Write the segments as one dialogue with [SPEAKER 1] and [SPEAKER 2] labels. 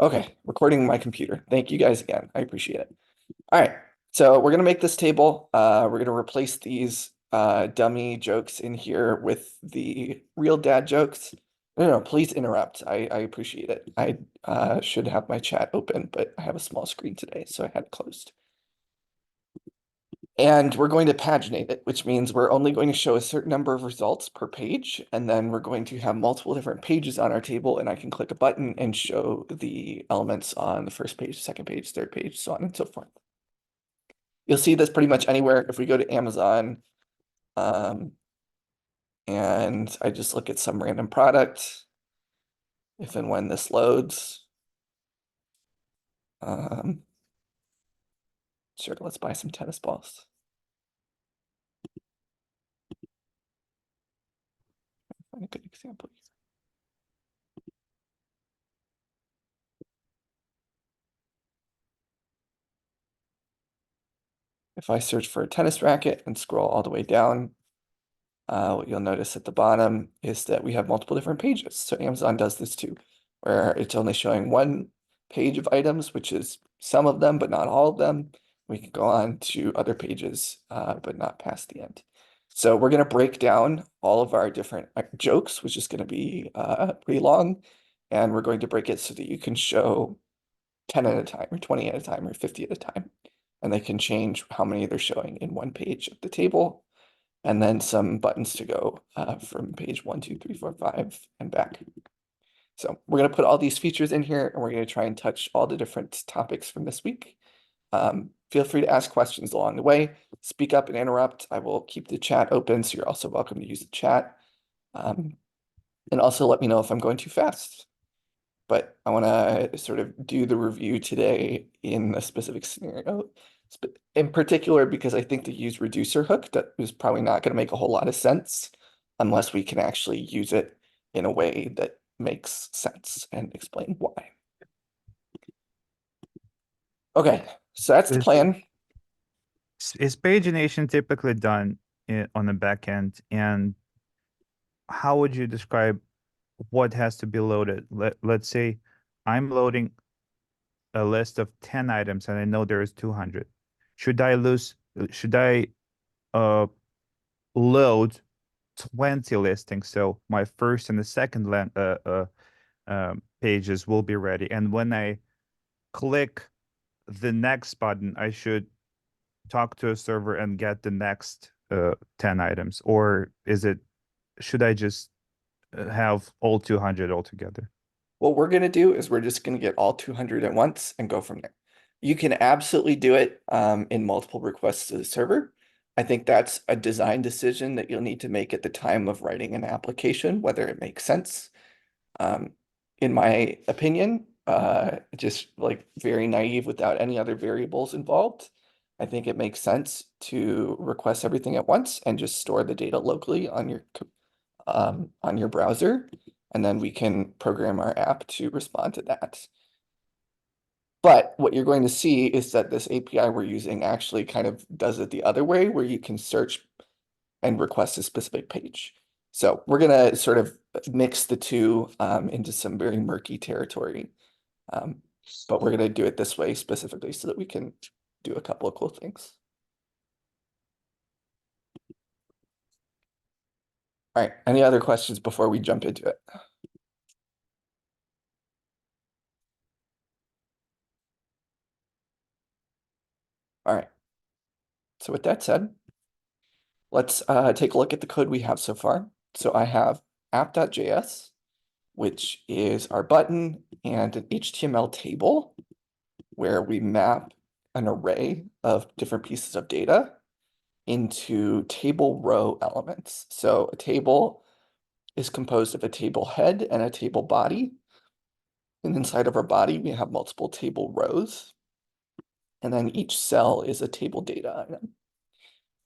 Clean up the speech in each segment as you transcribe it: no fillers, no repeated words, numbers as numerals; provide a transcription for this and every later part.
[SPEAKER 1] Okay, recording my computer. Thank you guys again. I appreciate it. All right, so we're gonna make this table. We're gonna replace these dummy jokes in here with the real dad jokes. No, please interrupt. I appreciate it. I should have my chat open, but I have a small screen today, so I had it closed. And we're going to paginate it, which means we're only going to show a certain number of results per page, and then we're going to have multiple different pages on our table, and I can click a button and show the elements on the first page, second page, third page, so on and so forth. You'll see this pretty much anywhere. If we go to Amazon, and I just look at some random product, if and when this loads, sure, let's buy some tennis balls. Find a good example here. If I search for a tennis racket and scroll all the way down, what you'll notice at the bottom is that we have multiple different pages. So Amazon does this too, where it's only showing one page of items, which is some of them, but not all of them. We can go on to other pages, but not past the end. So we're going to break down all of our different jokes, which is going to be pretty long. And we're going to break it so that you can show 10 at a time, or 20 at a time, or 50 at a time. And they can change how many they're showing in one page of the table, and then some buttons to go from page 1, 2, 3, 4, 5, and back. So we're going to put all these features in here, and we're going to try and touch all the different topics from this week. Feel free to ask questions along the way. Speak up and interrupt. I will keep the chat open, so you're also welcome to use the chat. And also let me know if I'm going too fast. But I want to sort of do the review today in a specific scenario, in particular because I think the useReducer hook that is probably not going to make a whole lot of sense unless we can actually use it in a way that makes sense and explain why. Okay, so that's the
[SPEAKER 2] Is
[SPEAKER 1] plan.
[SPEAKER 2] is pagination typically done on the back end, and how would you describe what has to be loaded? Let's say I'm loading a list of 10 items and I know there is 200. Should I uh load 20 listings so my first and the second pages will be ready, and when I click the next button I should talk to a server and get the next 10 items, or should I just have all 200 altogether?
[SPEAKER 1] What we're going to do is we're just going to get all 200 at once and go from there. You can absolutely do it in multiple requests to the server. I think that's a design decision that you'll need to make at the time of writing an application, whether it makes sense. In my opinion, just like very naive without any other variables involved, I think it makes sense to request everything at once and just store the data locally on your browser, and then we can program our app to respond to that. But what you're going to see is that this API we're using actually kind of does it the other way, where you can search and request a specific page. So we're going to sort of mix the two into some very murky territory. But we're going to do it this way specifically so that we can do a couple of cool things. All right, any other questions before we jump into it? All right. So with that said, let's take a look at the code we have so far. So I have app.js, which is our button and an HTML table where we map an array of different pieces of data into table row elements. So a table is composed of a table head and a table body. And inside of our body, we have multiple table rows. And then each cell is a table data item.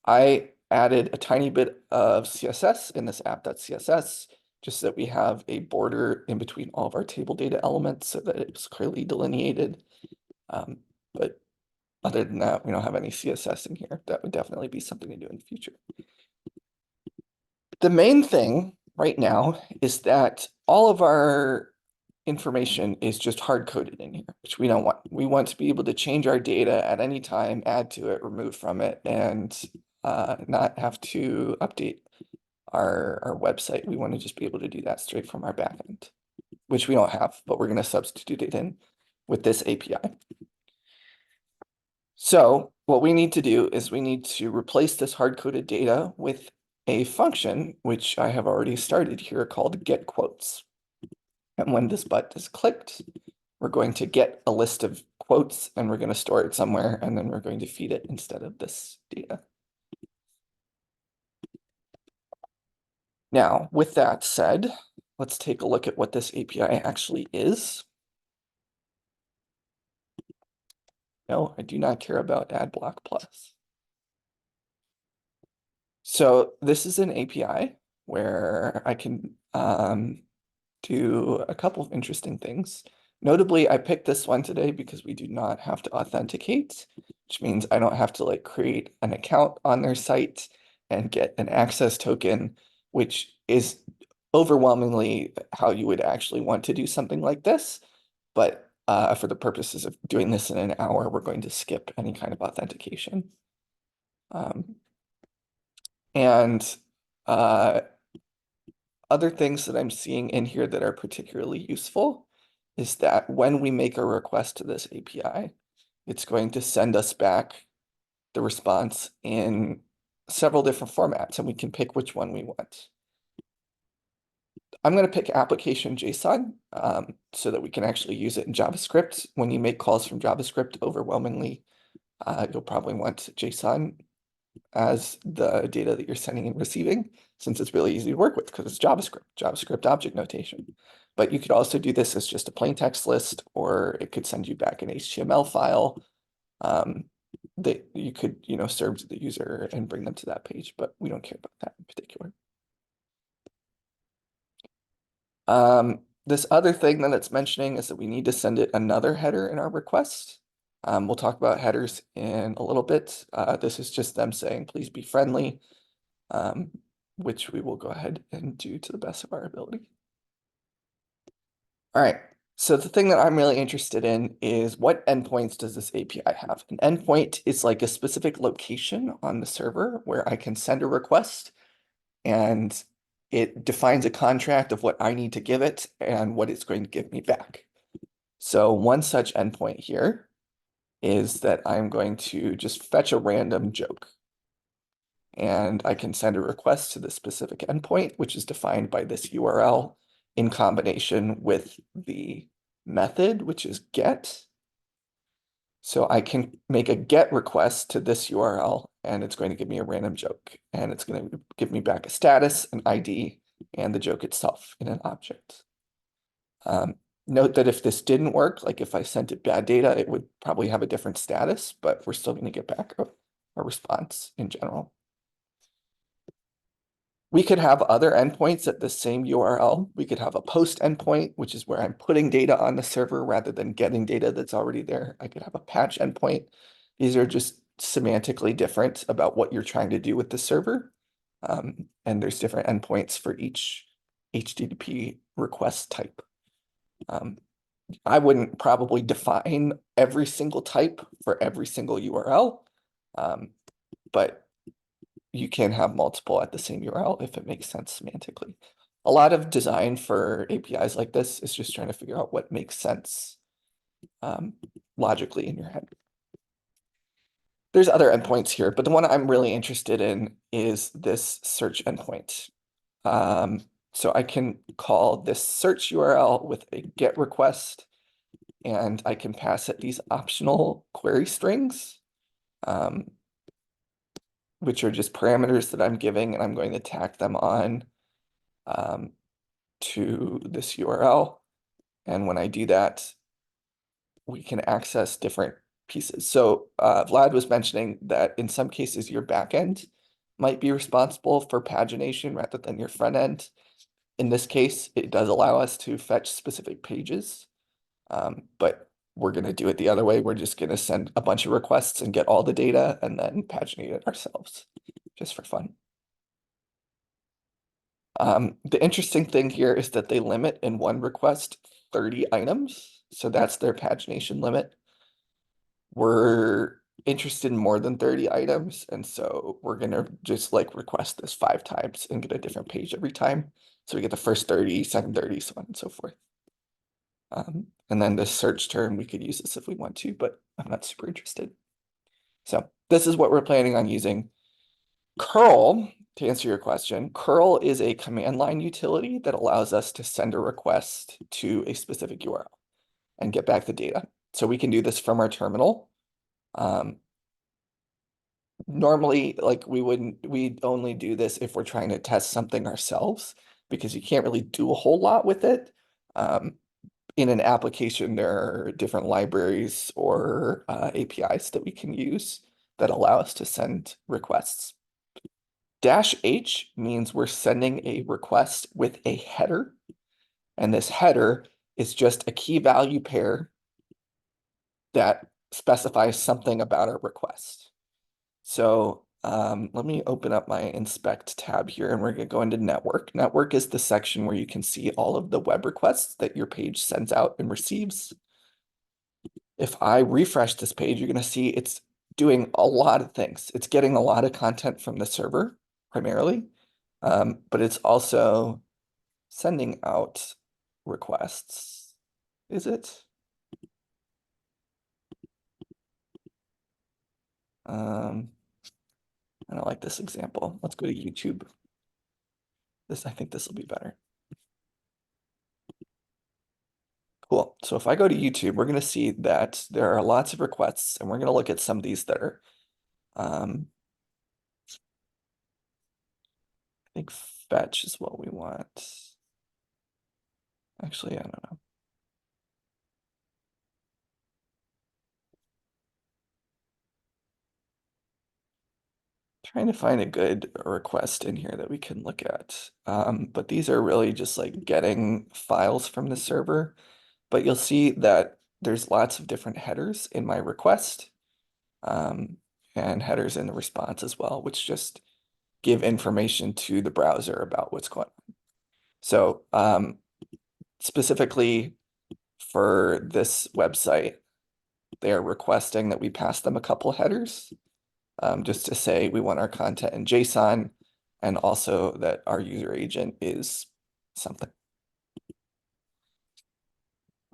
[SPEAKER 1] I added a tiny bit of CSS in this app.css, just so that we have a border in between all of our table data elements so that it's clearly delineated. But other than that, we don't have any CSS in here. That would definitely be something to do in the future. The main thing right now is that all of our information is just hard coded in here, which we don't want. We want to be able to change our data at any time, add to it, remove from it, and not have to update our website. We want to just be able to do that straight from our backend, which we don't have, but we're going to substitute it in with this API. So what we need to do is we need to replace this hard-coded data with a function, which I have already started here, called getQuotes. And when this button is clicked, we're going to get a list of quotes and we're going to store it somewhere, and then we're going to feed it instead of this data. Now, with that said, let's take a look at what this API actually is. No, I do not care about AdBlock Plus. So this is an API where I can do a couple of interesting things. Notably, I picked this one today because we do not have to authenticate, which means I don't have to like create an account on their site and get an access token, which is overwhelmingly how you would actually want to do something like this. But for the purposes of doing this in an hour, we're going to skip any kind of authentication. And other things that I'm seeing in here that are particularly useful is that when we make a request to this API, it's going to send us back the response in several different formats, and we can pick which one we want. I'm going to pick application JSON so that we can actually use it in JavaScript. When you make calls from JavaScript, overwhelmingly, you'll probably want JSON as the data that you're sending and receiving, since it's really easy to work with because it's JavaScript object notation. But you could also do this as just a plain text list, or it could send you back an HTML file that you could, serve to the user and bring them to that page, but we don't care about that in particular. This other thing that it's mentioning is that we need to send it another header in our request. We'll talk about headers in a little bit. This is just them saying, please be friendly, which we will go ahead and do to the best of our ability. All right, so the thing that I'm really interested in is what endpoints does this API have? An endpoint is like a specific location on the server where I can send a request, and it defines a contract of what I need to give it and what it's going to give me back. So one such endpoint here is that I'm going to just fetch a random joke. And I can send a request to the specific endpoint, which is defined by this URL in combination with the method, which is get. So I can make a get request to this URL, and it's going to give me a random joke. And it's going to give me back a status, an ID, and the joke itself in an object. Note that if this didn't work, like if I sent it bad data, it would probably have a different status, but we're still going to get back a response in general. We could have other endpoints at the same URL. We could have a post endpoint, which is where I'm putting data on the server rather than getting data that's already there. I could have a patch endpoint. These are just semantically different about what you're trying to do with the server. And there's different endpoints for each HTTP request type. I wouldn't probably define every single type for every single URL, but you can have multiple at the same URL if it makes sense semantically. A lot of design for APIs like this is just trying to figure out what makes sense logically in your head. There's other endpoints here, but the one I'm really interested in is this search endpoint. So I can call this search URL with a get request, and I can pass it these optional query strings, which are just parameters that I'm giving, and I'm going to tack them on to this URL. And when I do that, we can access different pieces. So Vlad was mentioning that in some cases, your backend might be responsible for pagination rather than your front end. In this case, it does allow us to fetch specific pages, but we're going to do it the other way. We're just going to send a bunch of requests and get all the data and then paginate it ourselves, just for fun. The interesting thing here is that they limit in one request 30 items. So that's their pagination limit. We're interested in more than 30 items. And so we're gonna just like request this 5 times and get a different page every time. So we get the first 30, second 30, so on and so forth. And then the search term, we could use this if we want to, but I'm not super interested. So this is what we're planning on using. Curl, to answer your question, curl is a command line utility that allows us to send a request to a specific URL and get back the data. So we can do this from our terminal. Normally, like we'd only do this if we're trying to test something ourselves because you can't really do a whole lot with it. In an application, there are different libraries or APIs that we can use that allow us to send requests. -H means we're sending a request with a header, and this header is just a key value pair that specifies something about our request. So let me open up my inspect tab here, and we're going to go into network. Network is the section where you can see all of the web requests that your page sends out and receives. If I refresh this page, you're going to see it's doing a lot of things. It's getting a lot of content from the server primarily, but it's also sending out requests. Is it? I don't like this example. Let's go to YouTube. I think this will be better. Cool. So if I go to YouTube, we're going to see that there are lots of requests, and we're going to look at some of these that are, I think fetch is what we want. Actually, I don't know. Trying to find a good request in here that we can look at. But these are really just like getting files from the server. But you'll see that there's lots of different headers in my request, and headers in the response as well, which just give information to the browser about what's going on. So specifically for this website, they are requesting that we pass them a couple headers, just to say we want our content in JSON, and also that our user agent is something.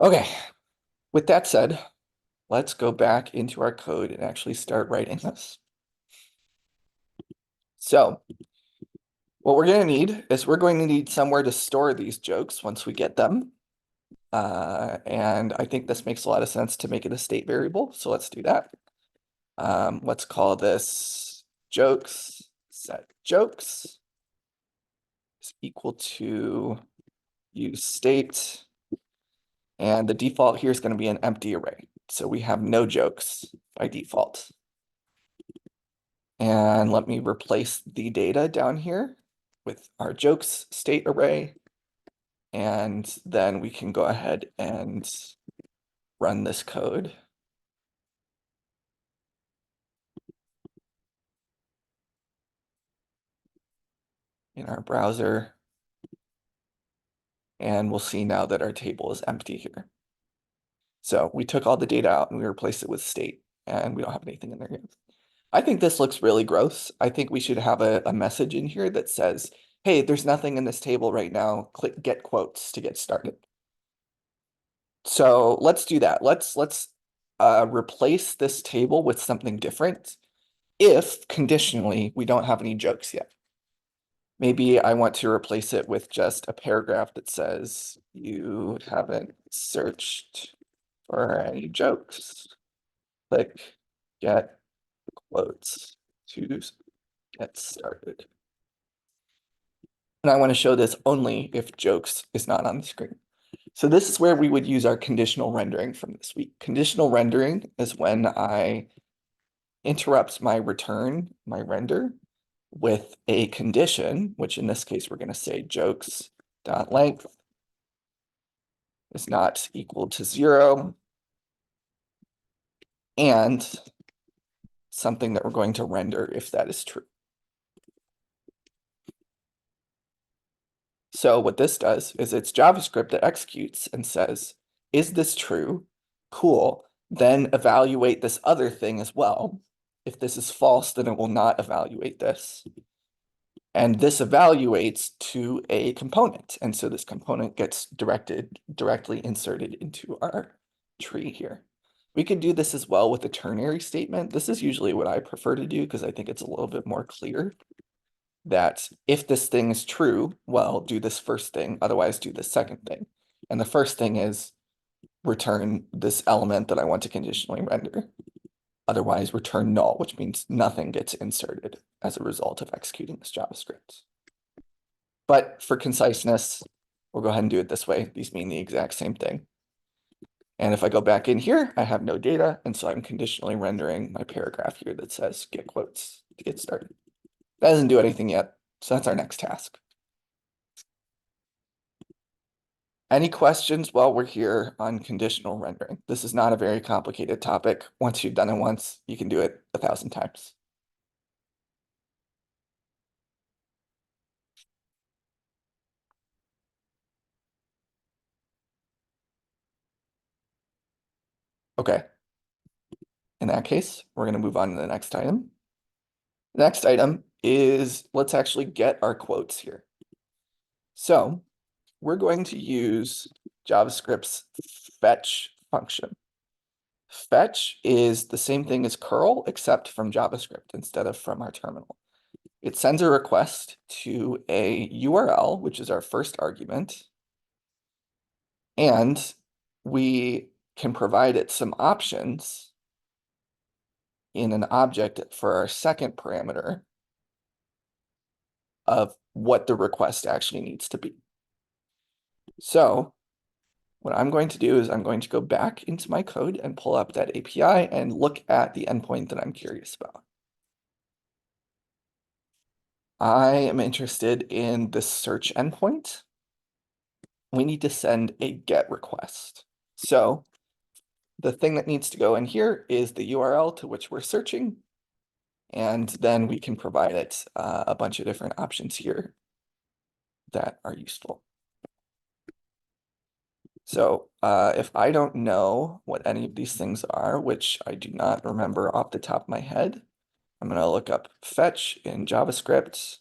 [SPEAKER 1] Okay, with that said, let's go back into our code and actually start writing this. So what we're going to need is we're going to need somewhere to store these jokes once we get them. And I think this makes a lot of sense to make it a state variable. So let's do that. Let's call this jokes, set jokes is equal to use state. And the default here is going to be an empty array. So we have no jokes by default. And let me replace the data down here with our jokes state array. And then we can go ahead and run this code. In our browser. And we'll see now that our table is empty here. So we took all the data out and we replaced it with state, and we don't have anything in there yet. I think this looks really gross. I think we should have a message in here that says, hey, there's nothing in this table right now. Click get quotes to get started. So let's do that. Let's replace this table with something different if conditionally we don't have any jokes yet. Maybe I want to replace it with just a paragraph that says you haven't searched for any jokes. Click get quotes to get started. And I want to show this only if jokes is not on the screen. So this is where we would use our conditional rendering from this week. Conditional rendering is when I interrupt my return, my render, with a condition, which in this case, we're going to say jokes.length is not equal to 0, and something that we're going to render if that is true. So what this does is it's JavaScript that executes and says, is this true? Cool. Then evaluate this other thing as well. If this is false, then it will not evaluate this. And this evaluates to a component. And so this component gets directly inserted into our tree here. We could do this as well with a ternary statement. This is usually what I prefer to do because I think it's a little bit more clear that if this thing is true, well, do this first thing, otherwise do the second thing. And the first thing is return this element that I want to conditionally render. Otherwise return null, which means nothing gets inserted as a result of executing this JavaScript. But for conciseness, we'll go ahead and do it this way. These mean the exact same thing. And if I go back in here, I have no data. And so I'm conditionally rendering my paragraph here that says get quotes to get started. That doesn't do anything yet. So that's our next task. Any questions while we're here on conditional rendering? This is not a very complicated topic. Once you've done it once, you can do it 1,000 times. Okay. In that case, we're going to move on to the next item. The next item is let's actually get our quotes here. So we're going to use JavaScript's fetch function. Fetch is the same thing as curl, except from JavaScript instead of from our terminal. It sends a request to a URL, which is our first argument, and we can provide it some options in an object for our second parameter of what the request actually needs to be. So what I'm going to do is I'm going to go back into my code and pull up that API and look at the endpoint that I'm curious about. I am interested in the search endpoint. We need to send a GET request. So the thing that needs to go in here is the URL to which we're searching. And then we can provide it a bunch of different options here that are useful. So if I don't know what any of these things are, which I do not remember off the top of my head, I'm going to look up fetch in JavaScript.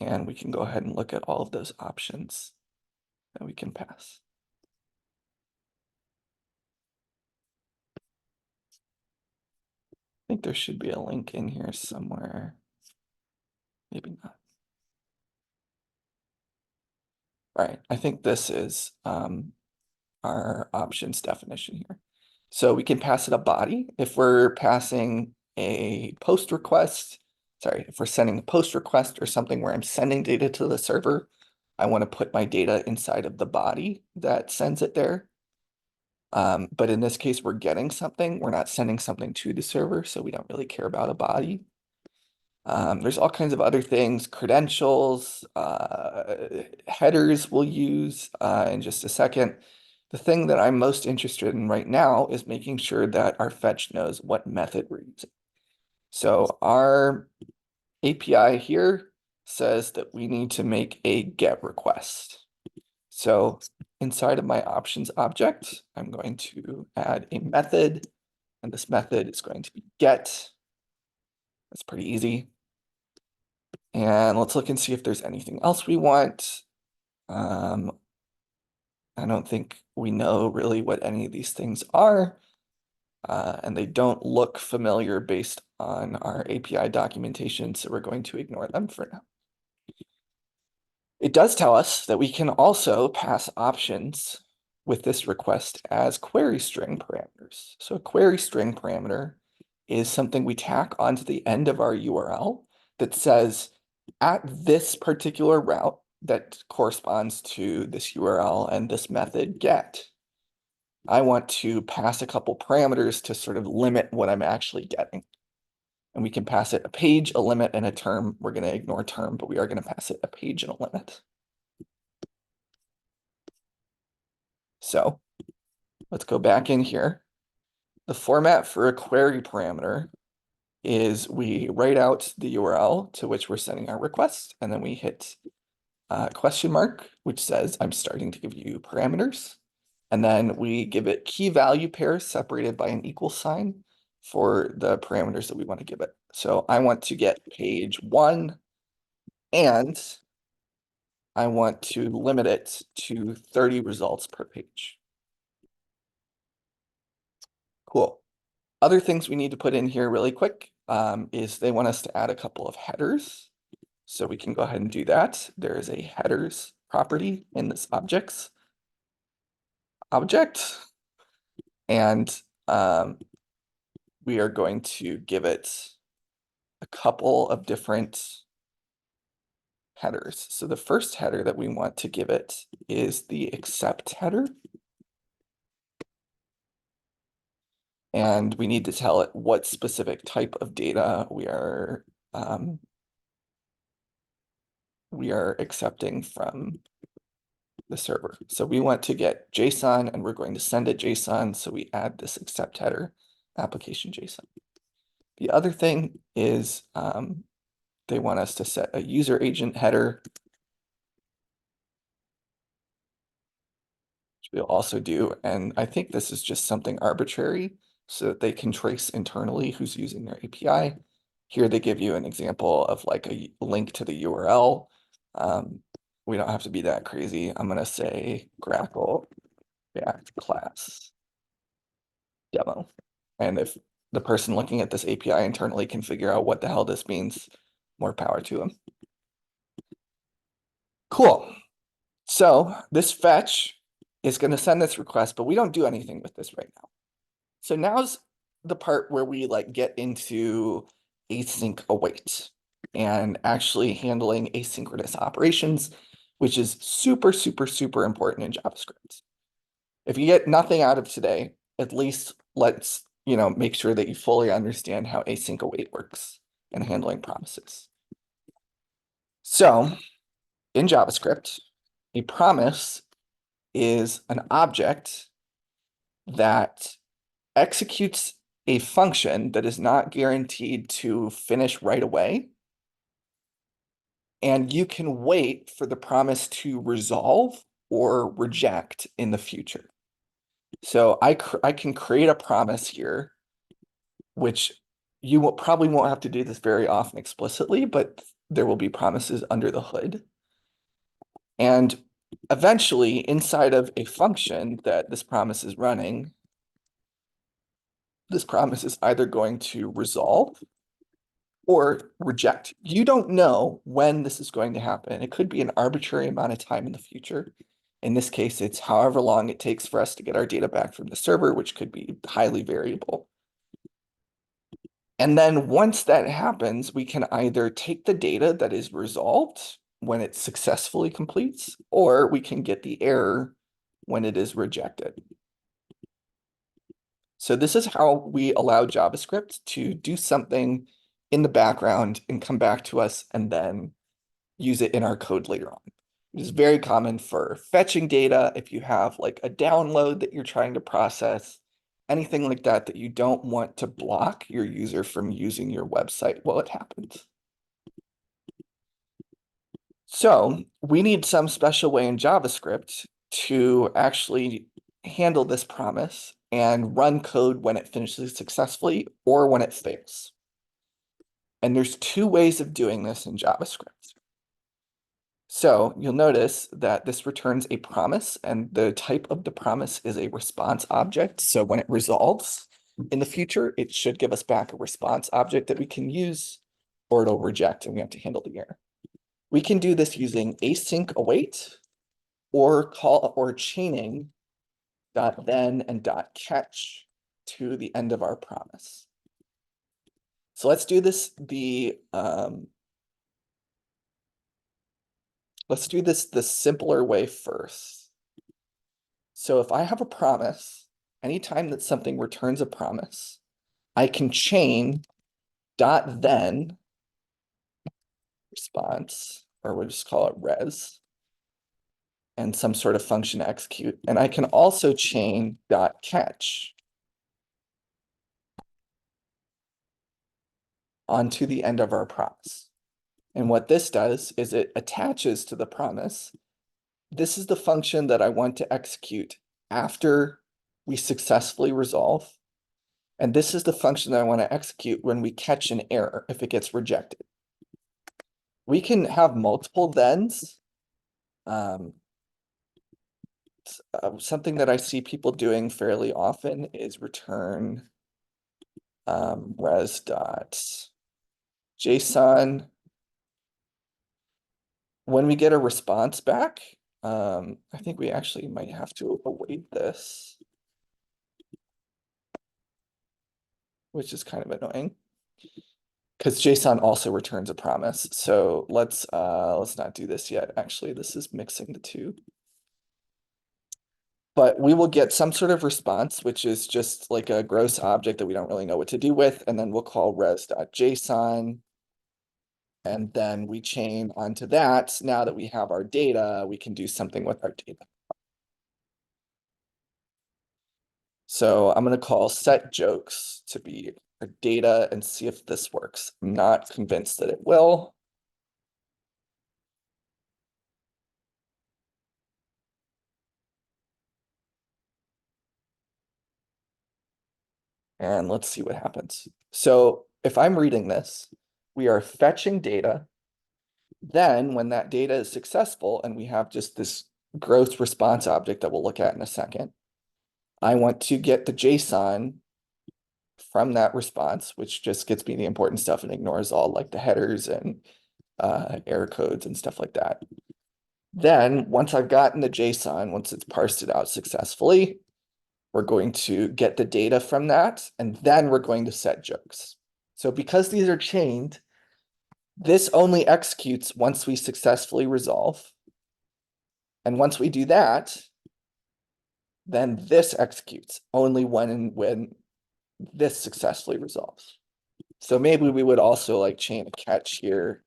[SPEAKER 1] And we can go ahead and look at all of those options that we can pass. I think there should be a link in here somewhere. Maybe not. All right, I think this is our options definition here. So we can pass it a body. If we're passing a post request, if we're sending a post request or something where I'm sending data to the server, I want to put my data inside of the body that sends it there. But in this case, we're getting something. We're not sending something to the server, so we don't really care about a body. There's all kinds of other things, credentials, headers we'll use in just a second. The thing that I'm most interested in right now is making sure that our fetch knows what method we're using. So our API here says that we need to make a GET request. So inside of my options object, I'm going to add a method, and this method is going to be GET. That's pretty easy. And let's look and see if there's anything else we want. I don't think we know really what any of these things are. And they don't look familiar based on our API documentation, so we're going to ignore them for now. It does tell us that we can also pass options with this request as query string parameters. So a query string parameter is something we tack onto the end of our URL that says, at this particular route that corresponds to this URL and this method get, I want to pass a couple parameters to sort of limit what I'm actually getting. And we can pass it a page, a limit, and a term. We're going to ignore term, but we are going to pass it a page and a limit. So let's go back in here. The format for a query parameter is we write out the URL to which we're sending our request, and then we hit question mark, which says I'm starting to give you parameters. And then we give it key value pairs separated by an equal sign for the parameters that we want to give it. So I want to get page 1, and I want to limit it to 30 results per page. Cool. Other things we need to put in here really quick is they want us to add a couple of headers. So we can go ahead and do that. There is a headers property in this object. And we are going to give it a couple of different headers. So the first header that we want to give it is the accept header. And we need to tell it what specific type of data we are accepting from the server. So we want to get JSON, and we're going to send it JSON. So we add this accept header application JSON. The other thing is they want us to set a user agent header, which we'll also do. And I think this is just something arbitrary so that they can trace internally who's using their API. Here they give you an example of like a link to the URL. We don't have to be that crazy. I'm going to say Grackle React class demo. And if the person looking at this API internally can figure out what the hell this means, more power to them. Cool. So this fetch is going to send this request, but we don't do anything with this right now. So now's the part where we like get into async await and actually handling asynchronous operations, which is super, super, super important in JavaScript. If you get nothing out of today, at least let's, make sure that you fully understand how async await works and handling promises. So in JavaScript, a promise is an object that executes a function that is not guaranteed to finish right away. And you can wait for the promise to resolve or reject in the future. So I can create a promise here, which you probably won't have to do this very often explicitly, but there will be promises under the hood. And eventually, inside of a function that this promise is running, this promise is either going to resolve or reject. You don't know when this is going to happen. It could be an arbitrary amount of time in the future. In this case, it's however long it takes for us to get our data back from the server, which could be highly variable. And then once that happens, we can either take the data that is resolved when it successfully completes, or we can get the error when it is rejected. So this is how we allow JavaScript to do something in the background and come back to us and then use it in our code later on. It is very common for fetching data if you have like a download that you're trying to process, anything like that you don't want to block your user from using your website while it happens. So we need some special way in JavaScript to actually handle this promise and run code when it finishes successfully or when it fails. And there's 2 ways of doing this in JavaScript. So you'll notice that this returns a promise, and the type of the promise is a response object. So when it resolves in the future, it should give us back a response object that we can use, or it'll reject and we have to handle the error. We can do this using async await or chaining .then and .catch to the end of our promise. So let's do this the simpler way first. So if I have a promise, anytime that something returns a promise, I can chain .then response, or we'll just call it res, and some sort of function execute. And I can also chain .catch. onto the end of our promise. And what this does is it attaches to the promise. This is the function that I want to execute after we successfully resolve. And this is the function that I want to execute when we catch an error if it gets rejected. We can have multiple thens. Something that I see people doing fairly often is return res.json. When we get a response back, I think we actually might have to await this, which is kind of annoying because JSON also returns a promise. So let's not do this yet. Actually, this is mixing the two. But we will get some sort of response, which is just like a gross object that we don't really know what to do with. And then we'll call res.json. And then we chain onto that. Now that we have our data, we can do something with our data. So I'm going to call set jokes to be our data and see if this works. I'm not convinced that it will. And let's see what happens. So if I'm reading this, we are fetching data. Then when that data is successful and we have just this gross response object that we'll look at in a second, I want to get the JSON from that response, which just gets me the important stuff and ignores all like the headers and error codes and stuff like that. Then once I've gotten the JSON, once it's parsed it out successfully, we're going to get the data from that, and then we're going to set jokes. So because these are chained, this only executes once we successfully resolve. And once we do that, then this executes only when this successfully resolves. So maybe we would also like chain a catch here.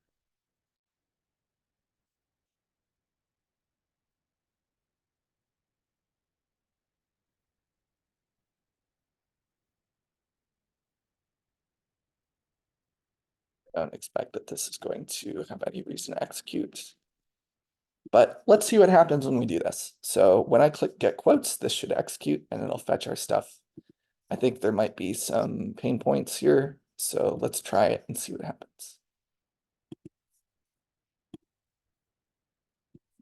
[SPEAKER 1] I don't expect that this is going to have any reason to execute. But let's see what happens when we do this. So when I click get quotes, this should execute and it'll fetch our stuff. I think there might be some pain points here. So let's try it and see what happens.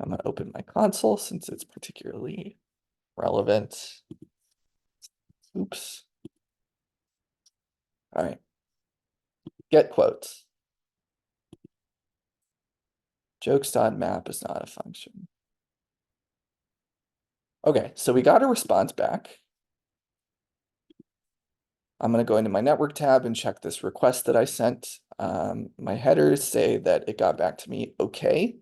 [SPEAKER 1] I'm gonna open my console since it's particularly relevant. Oops. All right. Get quotes. Jokes.map is not a function. Okay, so we got a response back. I'm going to go into my network tab and check this request that I sent. My headers say that it got back to me okay.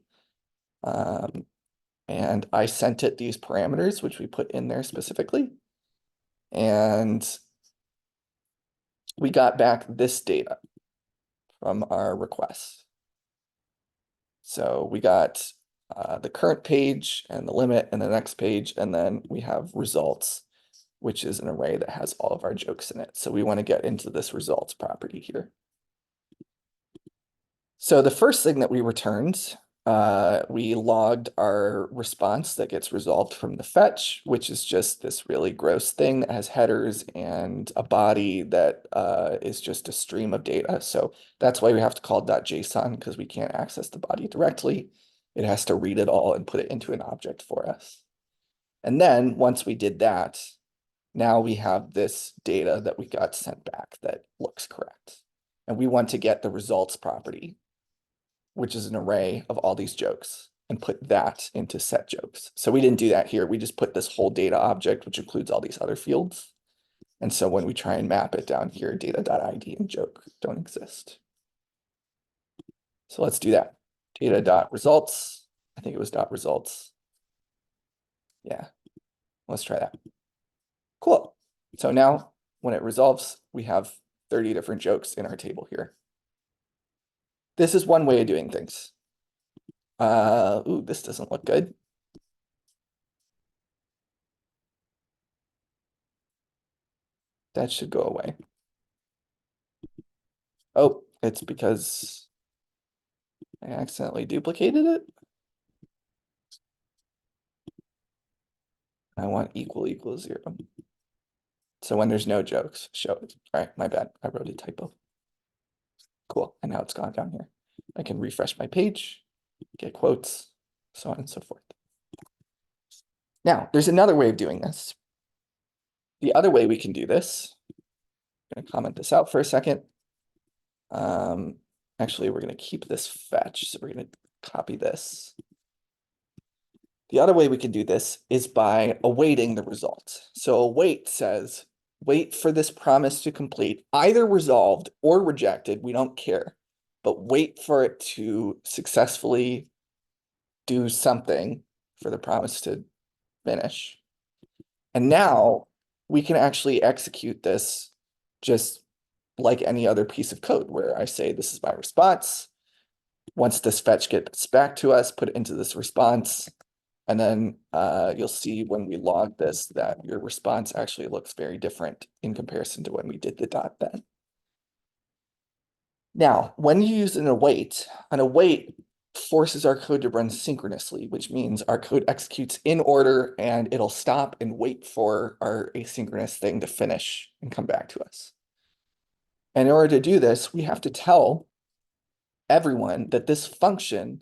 [SPEAKER 1] And I sent it these parameters, which we put in there specifically. And we got back this data from our request. So we got the current page and the limit and the next page, and then we have results, which is an array that has all of our jokes in it. So we want to get into this results property here. So the first thing that we returned, we logged our response that gets resolved from the fetch, which is just this really gross thing that has headers and a body that is just a stream of data. So that's why we have to call .json because we can't access the body directly. It has to read it all and put it into an object for us. And then once we did that, now we have this data that we got sent back that looks correct. And we want to get the results property, which is an array of all these jokes, and put that into set jokes. So we didn't do that here. We just put this whole data object, which includes all these other fields. And so when we try and map it down here, data.id and joke don't exist. So let's do that. Data.results. I think it was .results. Yeah, let's try that. Cool. So now when it resolves, we have 30 different jokes in our table here. This is one way of doing things. Ooh, this doesn't look good. That should go away. Oh, it's because I accidentally duplicated it. I want equal 0. So when there's no jokes, show it. All right, my bad. I wrote a typo. Cool, and now it's gone down here. I can refresh my page, get quotes, so on and so forth. Now, there's another way of doing this. The other way we can do this, I'm gonna comment this out for a second. Actually, we're gonna keep this fetch, so we're gonna copy this. The other way we can do this is by awaiting the result. So await says, wait for this promise to complete, either resolved or rejected, we don't care, but wait for it to successfully do something for the promise to finish. And now we can actually execute this just like any other piece of code where I say, this is my response. Once this fetch gets back to us, put it into this response. And then you'll see when we log this that your response actually looks very different in comparison to when we did the dot then. Now, when you use an await forces our code to run synchronously, which means our code executes in order and it'll stop and wait for our asynchronous thing to finish and come back to us. And in order to do this, we have to tell everyone that this function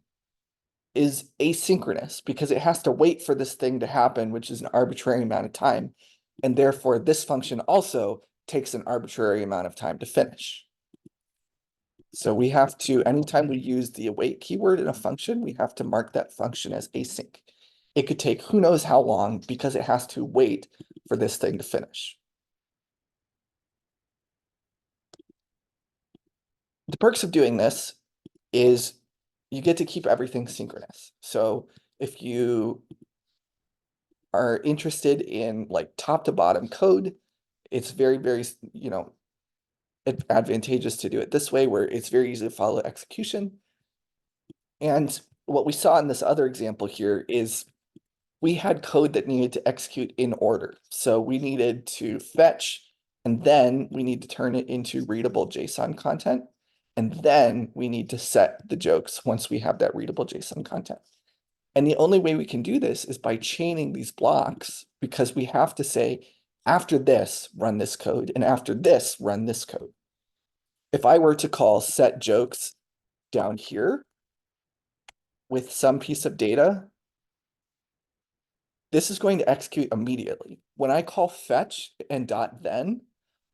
[SPEAKER 1] is asynchronous because it has to wait for this thing to happen, which is an arbitrary amount of time. And therefore, this function also takes an arbitrary amount of time to finish. So we have to, anytime we use the await keyword in a function, we have to mark that function as async. It could take who knows how long because it has to wait for this thing to finish. The perks of doing this is you get to keep everything synchronous. So if you are interested in like top to bottom code, it's very, very, advantageous to do it this way where it's very easy to follow execution. And what we saw in this other example here is we had code that needed to execute in order. So we needed to fetch, and then we need to turn it into readable JSON content. And then we need to set the jokes once we have that readable JSON content. And the only way we can do this is by chaining these blocks because we have to say, after this, run this code, and after this, run this code. If I were to call set jokes down here with some piece of data, this is going to execute immediately. When I call fetch and dot then,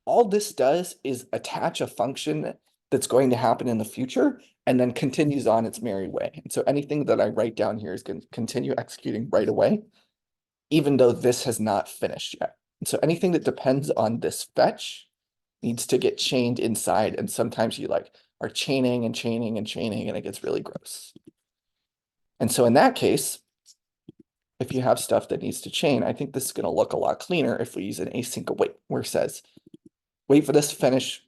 [SPEAKER 1] all this does is attach a function that's going to happen in the future and then continues on its merry way. And so anything that I write down here is going to continue executing right away, even though this has not finished yet. And so anything that depends on this fetch needs to get chained inside. And sometimes you like are chaining and chaining and chaining, and it gets really gross. And so in that case, if you have stuff that needs to chain, I think this is going to look a lot cleaner if we use an async await, where it says, wait for this to finish,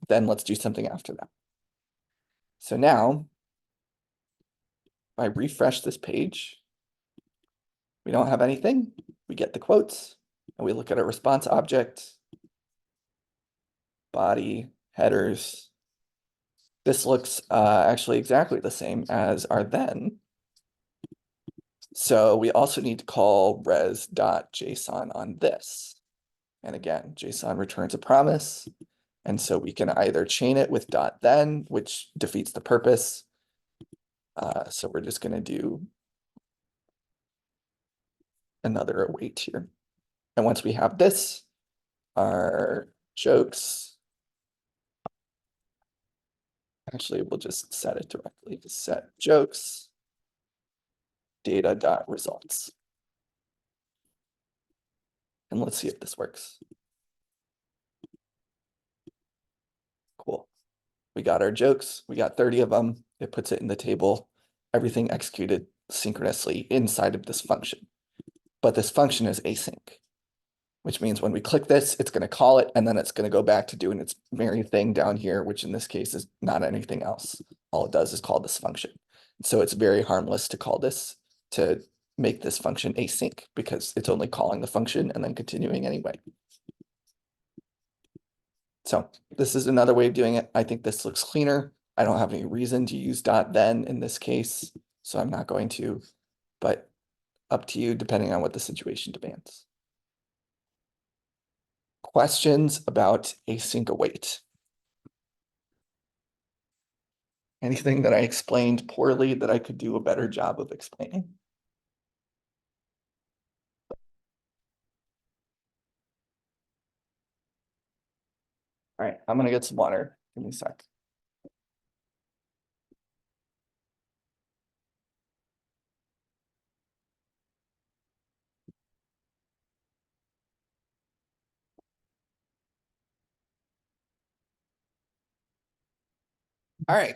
[SPEAKER 1] then let's do something after that. So now, if I refresh this page, we don't have anything. We get the quotes, and we look at our response object, body, headers. This looks actually exactly the same as our then. So we also need to call res.json on this. And again, JSON returns a promise. And so we can either chain it with .then, which defeats the purpose. So we're just going to do another await here. And once we have this, our jokes, actually, we'll just set it directly to set jokes data.results. And let's see if this works. Cool. We got our jokes. We got 30 of them. It puts it in the table. Everything executed synchronously inside of this function. But this function is async, which means when we click this, it's going to call it, and then it's going to go back to doing its merry thing down here, which in this case is not anything else. All it does is call this function. So it's very harmless to call this, to make this function async, because it's only calling the function and then continuing anyway. So this is another way of doing it. I think this looks cleaner. I don't have any reason to use .then in this case, so I'm not going to, but up to you depending on what the situation demands. Questions about async await? Anything that I explained poorly that I could do a better job of explaining? All right, I'm gonna get some water. Give me a sec. All right.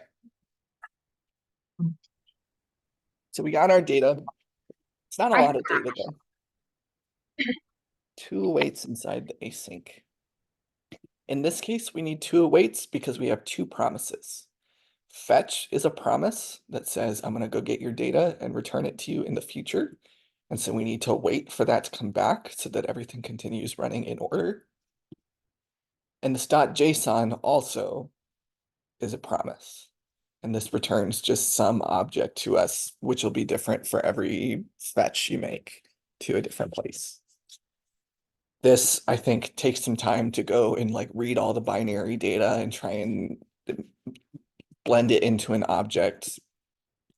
[SPEAKER 1] So we got our data. It's not a lot of data though. 2 awaits inside the async. In this case, we need 2 awaits because we have 2 promises. Fetch is a promise that says, I'm going to go get your data and return it to you in the future. And so we need to wait for that to come back so that everything continues running in order. And this .json also is a promise. And this returns just some object to us, which will be different for every fetch you make to a different place. This, I think, takes some time to go and like read all the binary data and try and blend it into an object.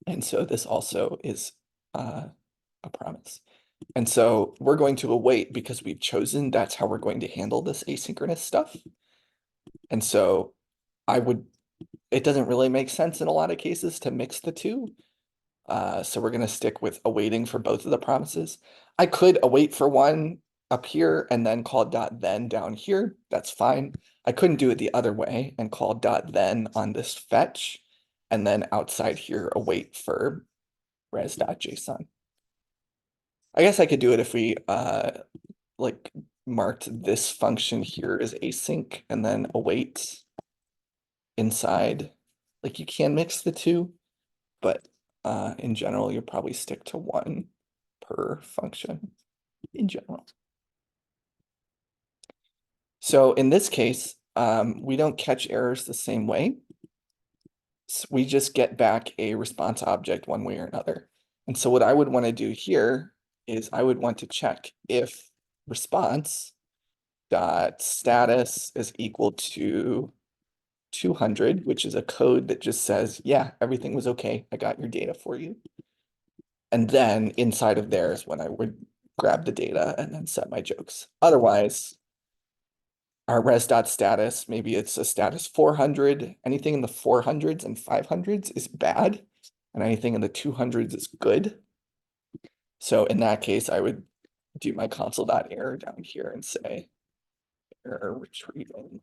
[SPEAKER 1] And so this also is a promise. And so we're going to await because we've chosen that's how we're going to handle this asynchronous stuff. And so it doesn't really make sense in a lot of cases to mix the two. So we're going to stick with awaiting for both of the promises. I could await for one up here and then call .then down here. That's fine. I couldn't do it the other way and call .then on this fetch and then outside here await for res.json. I guess I could do it if we like marked this function here as async and then await inside. Like you can mix the two, but in general, you'll probably stick to one per function in general. So in this case, we don't catch errors the same way. So we just get back a response object one way or another. And so what I would want to do here is I would want to check if response dot status is equal to 200, which is a code that just says, yeah, everything was okay. I got your data for you. And then inside of there is when I would grab the data and then set my jokes. Otherwise, our res.status, maybe it's a status 400. Anything in the 400s and 500s is bad. And anything in the 200s is good. So in that case, I would do my console.error down here and say error retrieving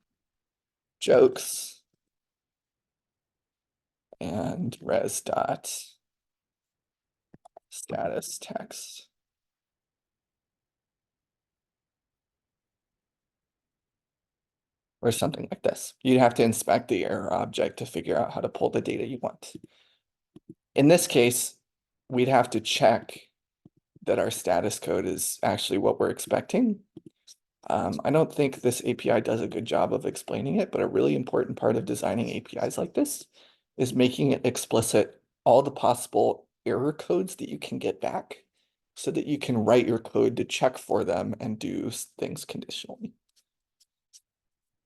[SPEAKER 1] jokes and res.status text. Or something like this. You'd have to inspect the error object to figure out how to pull the data you want. In this case, we'd have to check that our status code is actually what we're expecting. I don't think this API does a good job of explaining it, but a really important part of designing APIs like this is making it explicit all the possible error codes that you can get back so that you can write your code to check for them and do things conditionally.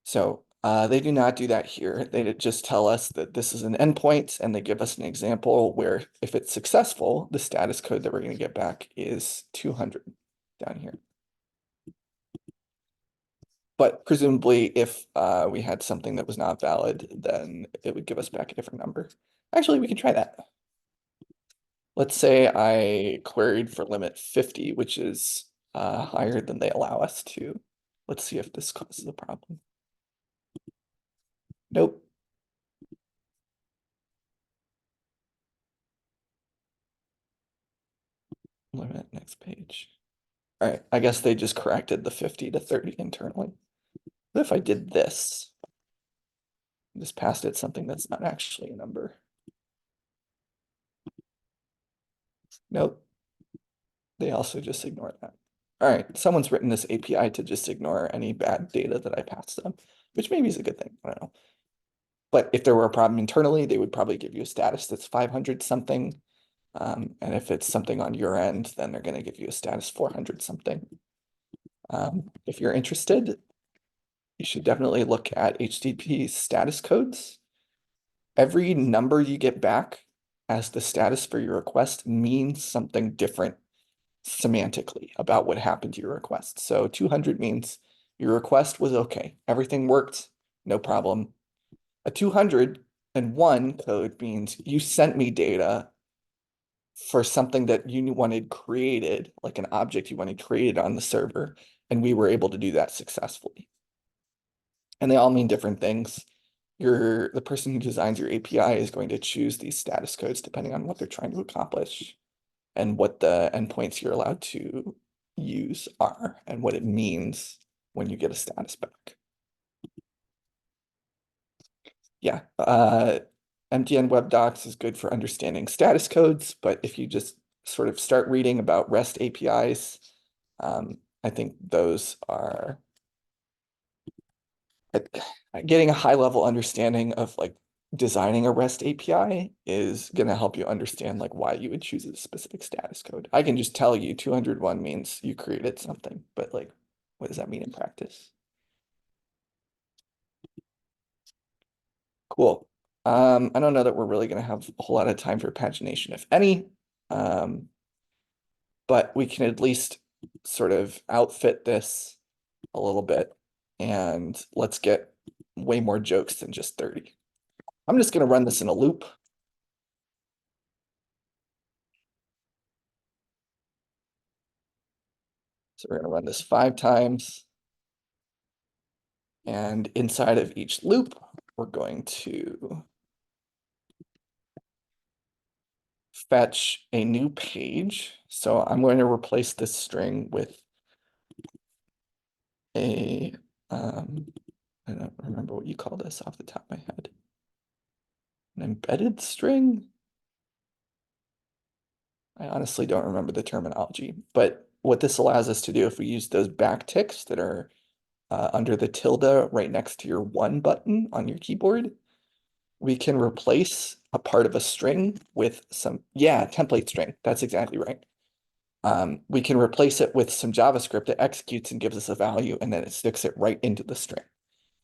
[SPEAKER 1] So they do not do that here. They just tell us that this is an endpoint and they give us an example where if it's successful, the status code that we're going to get back is 200 down here. But presumably if we had something that was not valid, then it would give us back a different number. Actually, we can try that. Let's say I queried for limit 50, which is higher than they allow us to. Let's see if this causes a problem. Nope. Limit next page. All right, I guess they just corrected the 50 to 30 internally. What if I did this? Just passed it something that's not actually a number. Nope. They also just ignore that. All right, someone's written this API to just ignore any bad data that I passed them. which maybe is a good thing. I don't know. But if there were a problem internally, they would probably give you a status that's 500 something. And if it's something on your end, then they're going to give you a status 400 something. If you're interested, you should definitely look at HTTP status codes. Every number you get back as the status for your request means something different semantically about what happened to your request. So 200 means your request was okay. Everything worked, no problem. A 201 code means you sent me data for something that you wanted created, like an object you wanted created on the server, and we were able to do that successfully. And they all mean different things. The person who designs your API is going to choose these status codes depending on what they're trying to accomplish and what the endpoints you're allowed to use are and what it means when you get a status back. Yeah, MDN Web Docs is good for understanding status codes, but if you just sort of start reading about REST APIs, I think those are getting a high level understanding of like designing a REST API is going to help you understand like why you would choose a specific status code. I can just tell you 201 means you created something, but like, what does that mean in practice? Cool. I don't know that we're really going to have a whole lot of time for pagination, if any. But we can at least sort of outfit this a little bit, and let's get way more jokes than just 30. I'm just going to run this in a loop. So we're going to run this 5 times. And inside of each loop, we're going to fetch a new page. So I'm going to replace this string with a, I don't remember what you call this off the top of my head. An embedded string? I honestly don't remember the terminology, but what this allows us to do if we use those backticks that are under the tilde right next to your 1 button on your keyboard, we can replace a part of a string with some, yeah, template string. That's exactly right. We can replace it with some JavaScript that executes and gives us a value, and then it sticks it right into the string.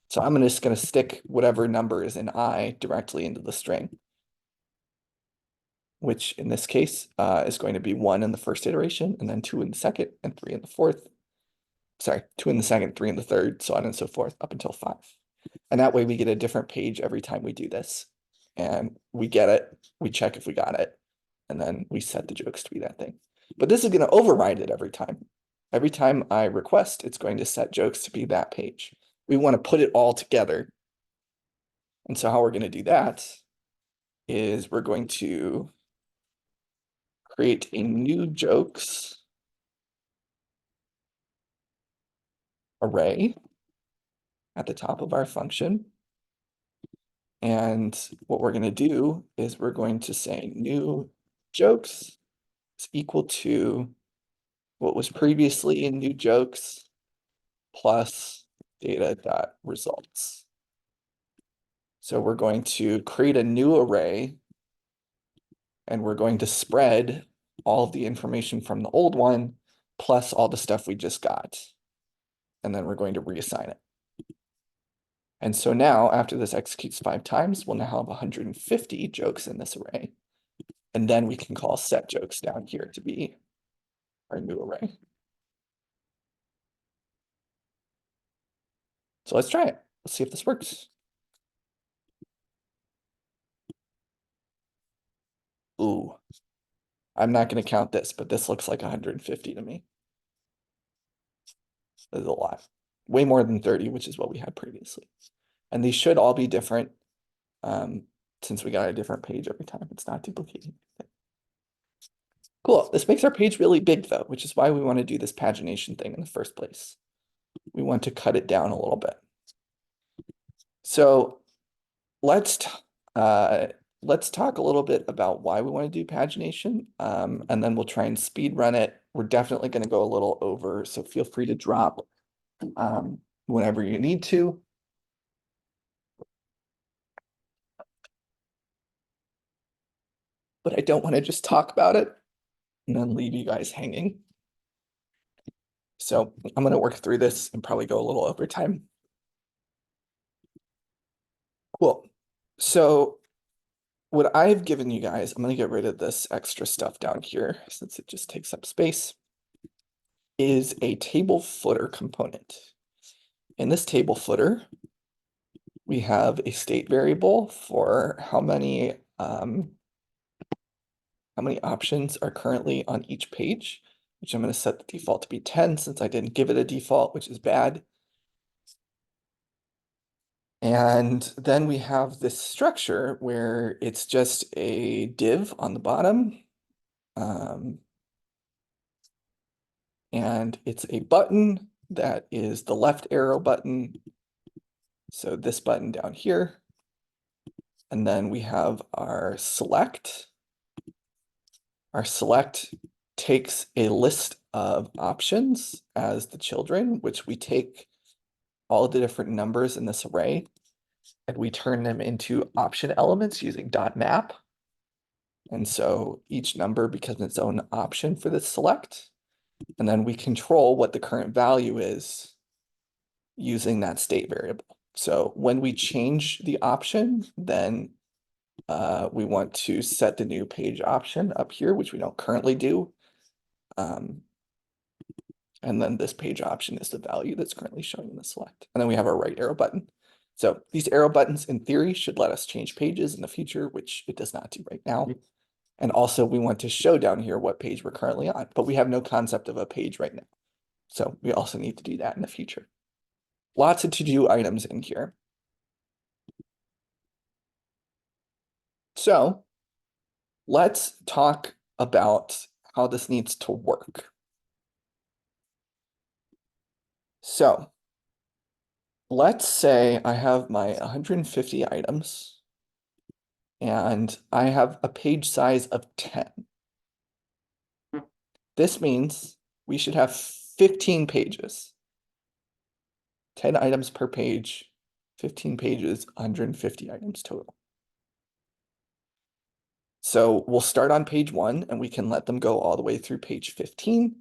[SPEAKER 1] So I'm just going to stick whatever number is in I directly into the string, which in this case is going to be 1 in the first iteration, and then 2 in the second, and 3 in the fourth. Sorry, 2 in the second, 3 in the third, so on and so forth, up until 5. And that way we get a different page every time we do this. And we get it, we check if we got it, and then we set the jokes to be that thing. But this is going to override it every time. Every time I request, it's going to set jokes to be that page. We want to put it all together. And so how we're going to do that is we're going to create a new jokes array at the top of our function. And what we're going to do is we're going to say new jokes is equal to what was previously in new jokes plus data.results. So we're going to create a new array, and we're going to spread all of the information from the old one plus all the stuff we just got. And then we're going to reassign it. And so now after this executes 5 times, we'll now have 150 jokes in this array. And then we can call set jokes down here to be our new array. So let's try it. Let's see if this works. Ooh, I'm not going to count this, but this looks like 150 to me. This is a lot. Way more than 30, which is what we had previously. And these should all be different since we got a different page every time. It's not duplicating anything. Cool. This makes our page really big, though, which is why we want to do this pagination thing in the first place. We want to cut it down a little bit. So let's talk a little bit about why we want to do pagination, and then we'll try and speed run it. We're definitely going to go a little over, so feel free to drop whenever you need to. but I don't want to just talk about it and then leave you guys hanging. So I'm going to work through this and probably go a little over time. Cool. So what I've given you guys, I'm going to get rid of this extra stuff down here since it just takes up space, is a table footer component. In this table footer, we have a state variable for how many options are currently on each page, which I'm going to set the default to be 10 since I didn't give it a default, which is bad. And then we have this structure where it's just a div on the bottom. And it's a button that is the left arrow button. So this button down here. And then we have our select. Our select takes a list of options as the children, which we take all the different numbers in this array and we turn them into option elements using .map. And so each number becomes its own option for this select. And then we control what the current value is using that state variable. So when we change the option, then we want to set the new page option up here, which we don't currently do. And then this page option is the value that's currently showing in the select. And then we have our right arrow button. So these arrow buttons in theory should let us change pages in the future, which it does not do right now. And also we want to show down here what page we're currently on, but we have no concept of a page right now. So we also need to do that in the future. Lots of to-do items in here. So let's talk about how this needs to work. So let's say I have my 150 items and I have a page size of 10. This means we should have 15 pages. 10 items per page, 15 pages, 150 items total. So we'll start on page 1 and we can let them go all the way through page 15.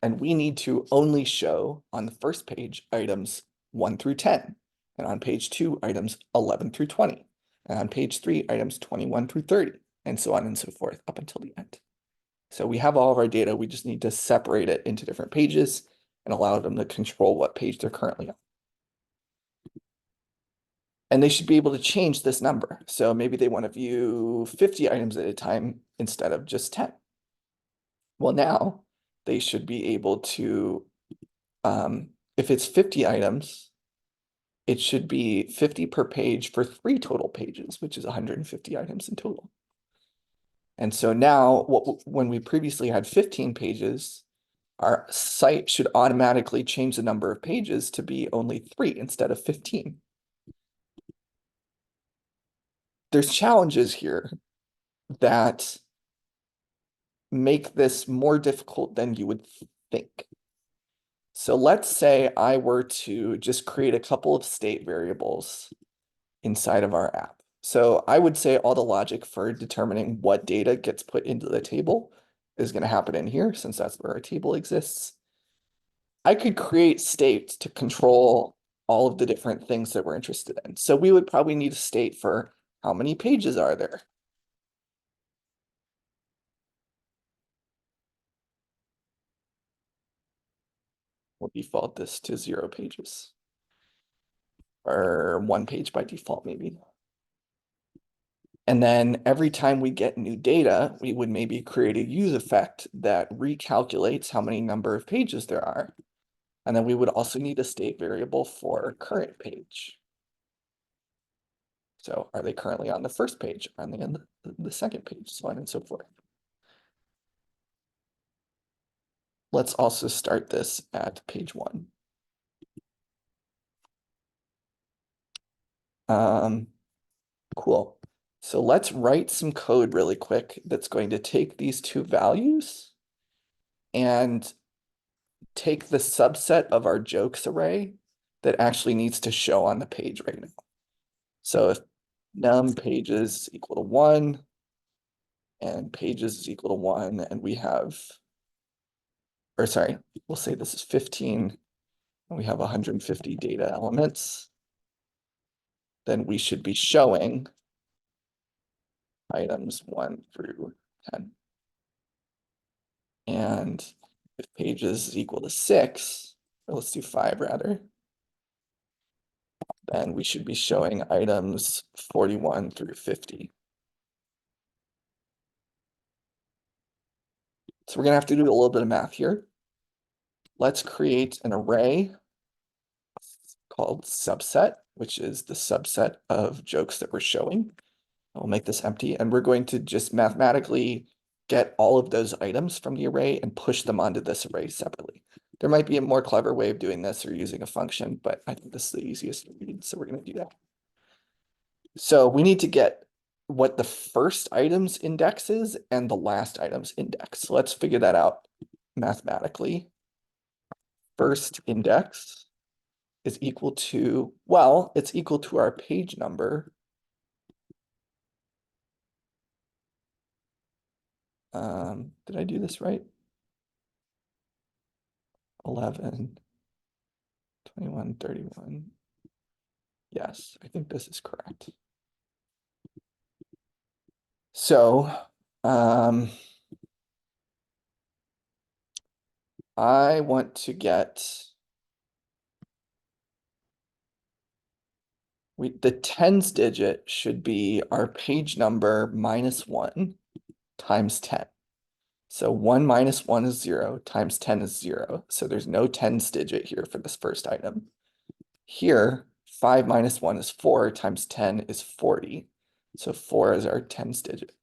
[SPEAKER 1] And we need to only show on the first page items 1 through 10. And on page 2, items 11 through 20. And on page 3, items 21 through 30, and so on and so forth up until the end. So we have all of our data. We just need to separate it into different pages and allow them to control what page they're currently on. And they should be able to change this number. So maybe they want to view 50 items at a time instead of just 10. Well, now they should be able to, if it's 50 items, it should be 50 per page for 3 total pages, which is 150 items in total. And so now when we previously had 15 pages, our site should automatically change the number of pages to be only 3 instead of 15. There's challenges here that make this more difficult than you would think. So let's say I were to just create a couple of state variables inside of our app. So I would say all the logic for determining what data gets put into the table is going to happen in here since that's where our table exists. I could create states to control all of the different things that we're interested in. So we would probably need a state for how many pages are there? We'll default this to 0 pages. Or 1 page by default, maybe. And then every time we get new data, we would maybe create a use effect that recalculates how many number of pages there are. And then we would also need a state variable for current page. So are they currently on the first page? Are they on the second page? So on and so forth. Let's also start this at page 1. Cool. So let's write some code really quick that's going to take these 2 values and take the subset of our jokes array that actually needs to show on the page right now. So if num pages equal to 1, and pages is equal to 1, and we have, or sorry, we'll say this is 15, and we have 150 data elements, then we should be showing items 1 through 10. And if pages is equal to 6, or let's do 5 rather, then we should be showing items 41 through 50. So we're gonna have to do a little bit of math here. Let's create an array called subset, which is the subset of jokes that we're showing. I'll make this empty, and we're going to just mathematically get all of those items from the array and push them onto this array separately. There might be a more clever way of doing this or using a function, but I think this is the easiest to read, so we're going to do that. So we need to get what the first item's index is and the last item's index. So let's figure that out mathematically. First index is equal to, well, it's equal to our page number. Did I do this right? 11, 21, 31. Yes, I think this is correct. So, I want to get the tens digit should be our page number minus 1 times 10. So 1 minus 1 is 0 times 10 is 0. So there's no tens digit here for this first item. Here, 5 minus 1 is 4 times 10 is 40. So 4 is our tens digit.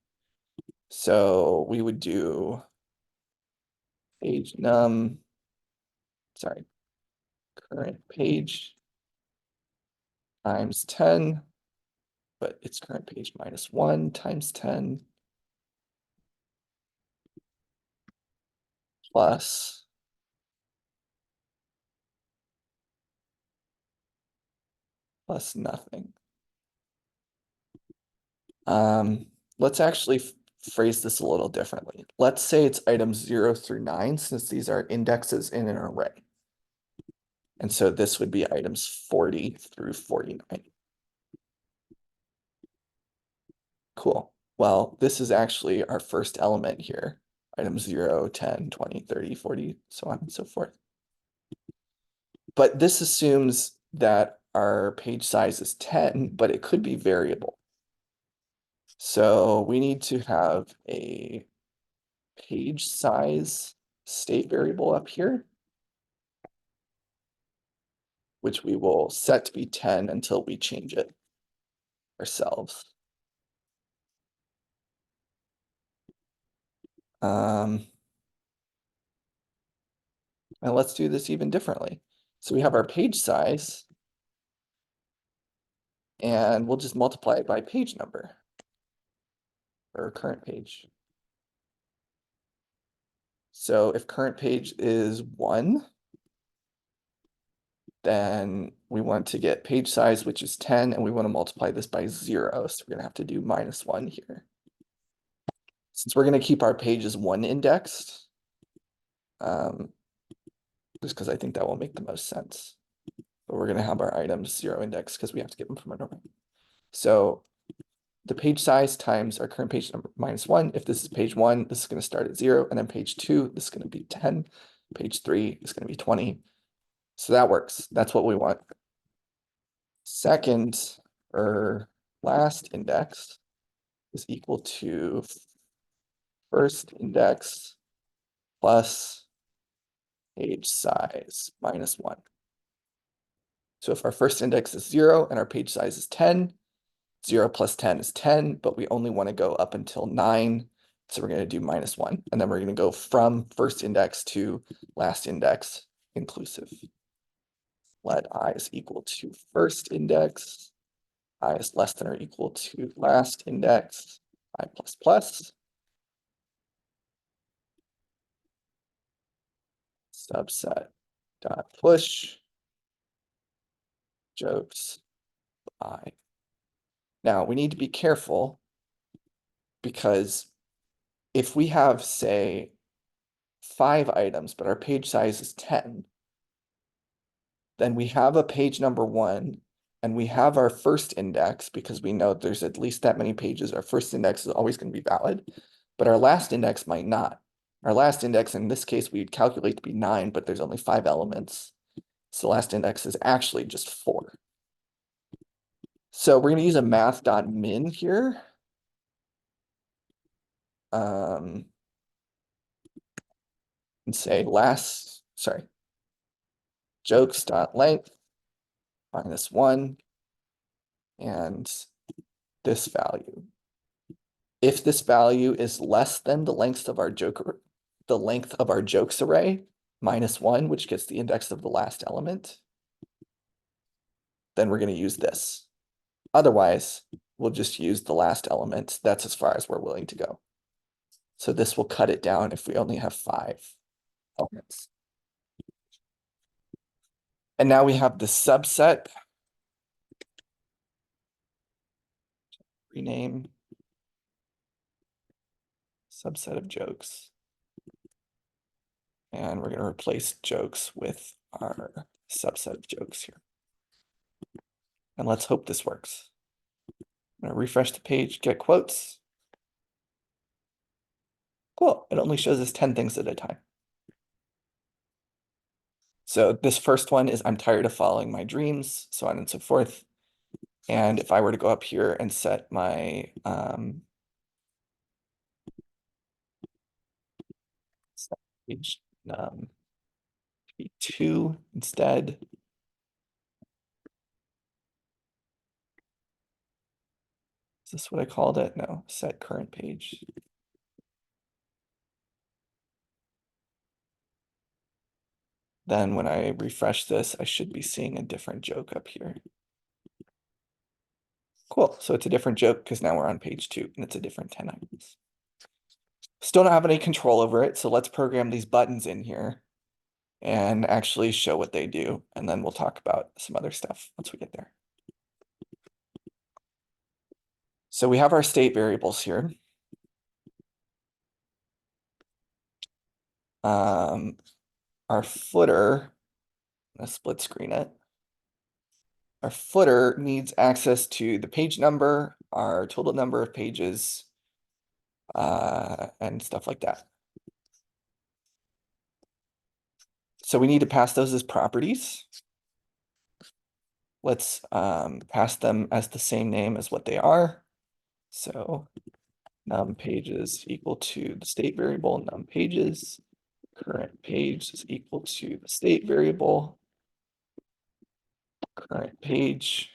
[SPEAKER 1] So we would do page sorry, current page times 10, but it's current page minus 1 times 10 plus nothing. Let's actually phrase this a little differently. Let's say it's items 0 through 9, since these are indexes in an array. And so this would be items 40 through 49. Cool. Well, this is actually our first element here. Items 0, 10, 20, 30, 40, so on and so forth. But this assumes that our page size is 10, but it could be variable. So we need to have a page size state variable up here, which we will set to be 10 until we change it ourselves. And let's do this even differently. So we have our page size, and we'll just multiply it by page number, or current page. So if current page is 1, then we want to get page size, which is 10, and we want to multiply this by 0. So we're going to have to do minus 1 here. Since we're going to keep our pages 1 indexed, just because I think that will make the most sense. But we're going to have our items 0 indexed because we have to get them from an array. So the page size times our current page number minus 1. If this is page 1, this is going to start at 0. And then page 2, this is going to be 10. Page 3 is going to be 20. So that works. That's what we want. Second, or last index is equal to first index plus page size minus 1. So if our first index is 0 and our page size is 10, 0 plus 10 is 10, but we only want to go up until 9. So we're going to do minus 1. And then we're going to go from first index to last index inclusive. Let I is equal to first index. I is less than or equal to last index. I plus plus. Subset dot push jokes I. Now we need to be careful because if we have, say, 5 items, but our page size is 10, then we have a page number 1, and we have our first index because we know there's at least that many pages. Our first index is always going to be valid, but our last index might not. Our last index, in this case, we'd calculate to be 9, but there's only 5 elements. So last index is actually just 4. So we're going to use a math.min here. And say jokes.length -1 and this value. If this value is less than the length of our jokes array -1, which gets the index of the last element, then we're going to use this. Otherwise, we'll just use the last element. That's as far as we're willing to go. So this will cut it down if we only have 5 elements. And now we have the subset. Rename subset of jokes. And we're going to replace jokes with our subset of jokes here. And let's hope this works. I'm going to refresh the page, get quotes. Cool, it only shows us 10 things at a time. So this first one is I'm tired of following my dreams, so on and so forth. And if I were to go up here and set my set page to be 2 instead. Is this what I called it? No, set current page. Then when I refresh this, I should be seeing a different joke up here. Cool, so it's a different joke because now we're on page 2 and it's a different 10 items. Still don't have any control over it, so let's program these buttons in here and actually show what they do, and then we'll talk about some other stuff once we get there. So we have our state variables here. Our footer, let's split screen it. Our footer needs access to the page number, our total number of pages, and stuff like that. So we need to pass those as properties. Let's pass them as the same name as what they are. So num pages equal to the state variable num pages. Current page is equal to the state variable current page.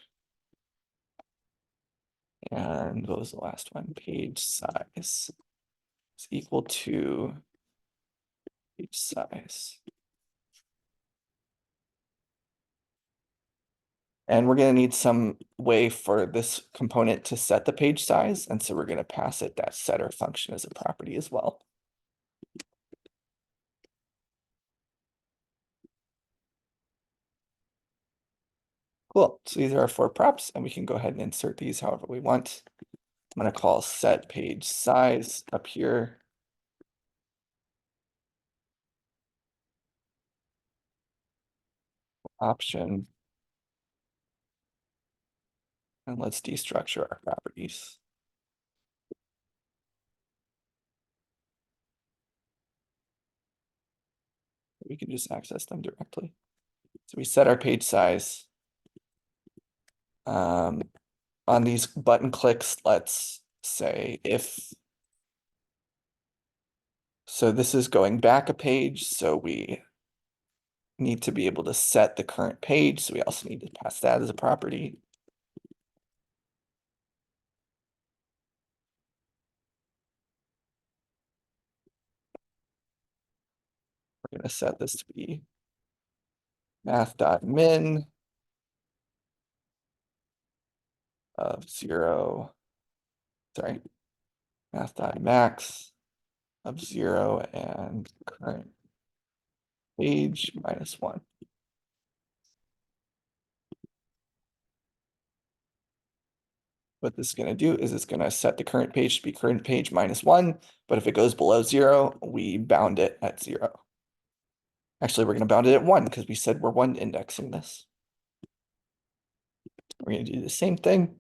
[SPEAKER 1] And what was the last one? Page size is equal to page size. And we're going to need some way for this component to set the page size. And so we're going to pass it that setter function as a property as well. Cool. So these are our 4 props, and we can go ahead and insert these however we want. I'm going to call set page size up here. Option. And let's destructure our properties. We can just access them directly. So we set our page size. On these button clicks, let's say if. So this is going back a page, so we need to be able to set the current page. So we also need to pass that as a property. We're going to set this to be math.min of 0, sorry, math.max of 0 and current page -1. what this is going to do is it's going to set the current page to be current page -1, but if it goes below 0, we bound it at 0. Actually, we're going to bound it at 1 because we said we're 1 indexing this. We're going to do the same thing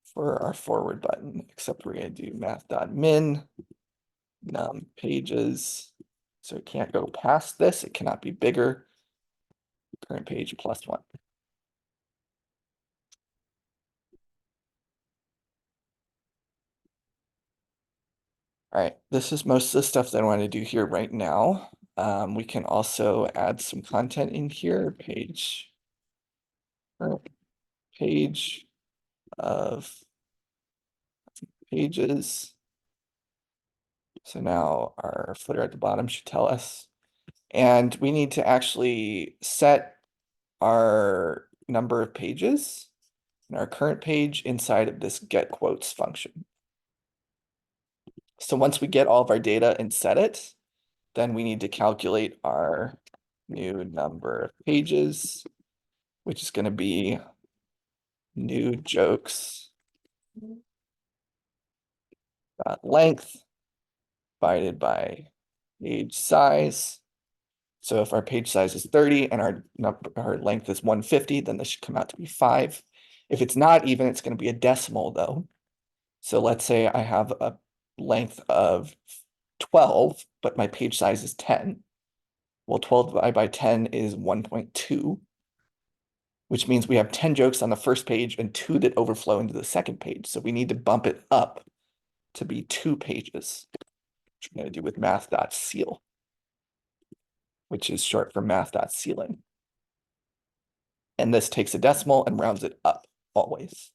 [SPEAKER 1] for our forward button, except we're going to do math.min num pages. So it can't go past this. It cannot be bigger. Current page +1. All right, this is most of the stuff that I want to do here right now. We can also add some content in here, page of pages. So now our footer at the bottom should tell us. And we need to actually set our number of pages and our current page inside of this get quotes function. So once we get all of our data and set it, then we need to calculate our new number of pages, which is going to be new jokes length divided by page size. So if our page size is 30 and our length is 150, then this should come out to be 5. If it's not even, it's going to be a decimal though. So let's say I have a length of 12, but my page size is 10. Well, 12 divided by 10 is 1.2, which means we have 10 jokes on the first page and 2 that overflow into the second page. So we need to bump it up to be 2 pages, which we're going to do with math.ceil, which is short for math.ceiling. And this takes a decimal and rounds it up always.